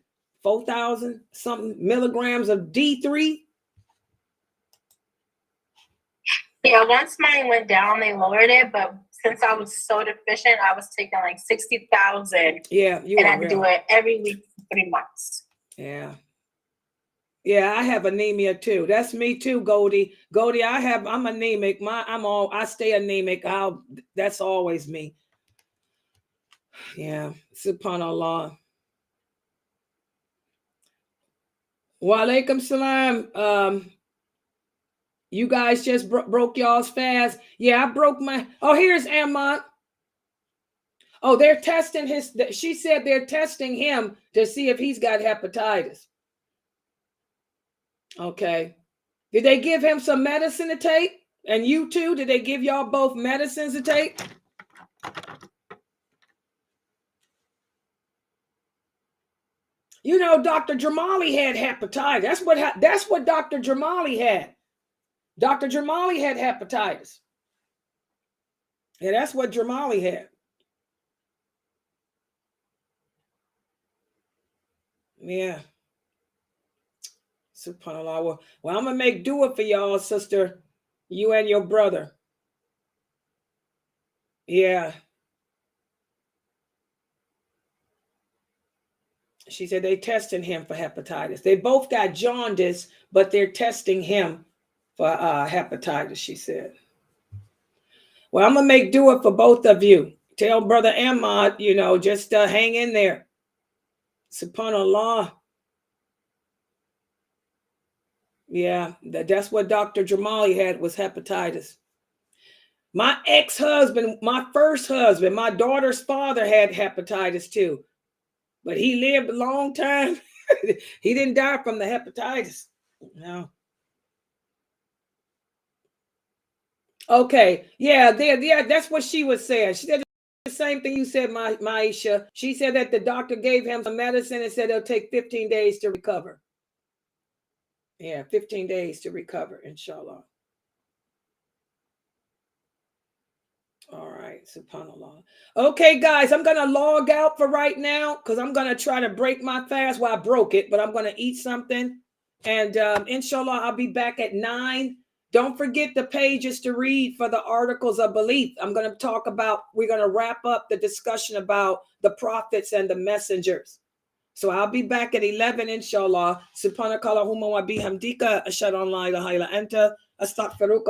Speaker 4: 4,000 something milligrams of D3.
Speaker 6: Yeah, once mine went down, they lowered it, but since I was so deficient, I was taking like 60,000.
Speaker 4: Yeah,
Speaker 6: and I had to do it every week for 3 months.
Speaker 4: Yeah. Yeah, I have anemia too. That's me too, Goldie. Goldie, I'm anemic. I stay anemic. That's always me. Yeah. Subhanallah. Wa alaikum salam. You guys just broke y'all's fast. Yeah, I broke my. Oh, here's Ammon. Oh, they're testing she said they're testing him to see if he's got hepatitis. Okay. Did they give him some medicine to take? And you too? Did they give y'all both medicines to take? You know, Dr. Jamali had hepatitis. That's what Dr. Jamali had. Dr. Jamali had hepatitis. Yeah, that's what Jamali had. Yeah. SubhanAllah. Well, I'm going to make dua for y'all, sister. You and your brother. Yeah. She said they testing him for hepatitis. They both got jaundice, but they're testing him for hepatitis, she said. Well, I'm going to make dua for both of you. Tell Brother Ahmad, just hang in there. SubhanAllah. Yeah, that's what Dr. Jamali had, was hepatitis. My ex-husband, my first husband, my daughter's father had hepatitis too. But he lived a long time. He didn't die from the hepatitis. No. Okay. Yeah, that's what she was saying. She said the same thing you said, Maisha. She said that the doctor gave him some medicine and said it'll take 15 days to recover. Yeah, 15 days to recover, inshallah. All right, subhanAllah. Okay, guys, I'm going to log out for right now because I'm going to try to break my fast. Well, I broke it, but I'm going to eat something. And inshallah, I'll be back at 9. Don't forget the pages to read for the articles of belief. We're going to wrap up the discussion about the prophets and the messengers. So I'll be back at 11, inshallah. Subhanakallahumma wa bihamdika ashhadu an la ilaha illa anta astaghfiruka.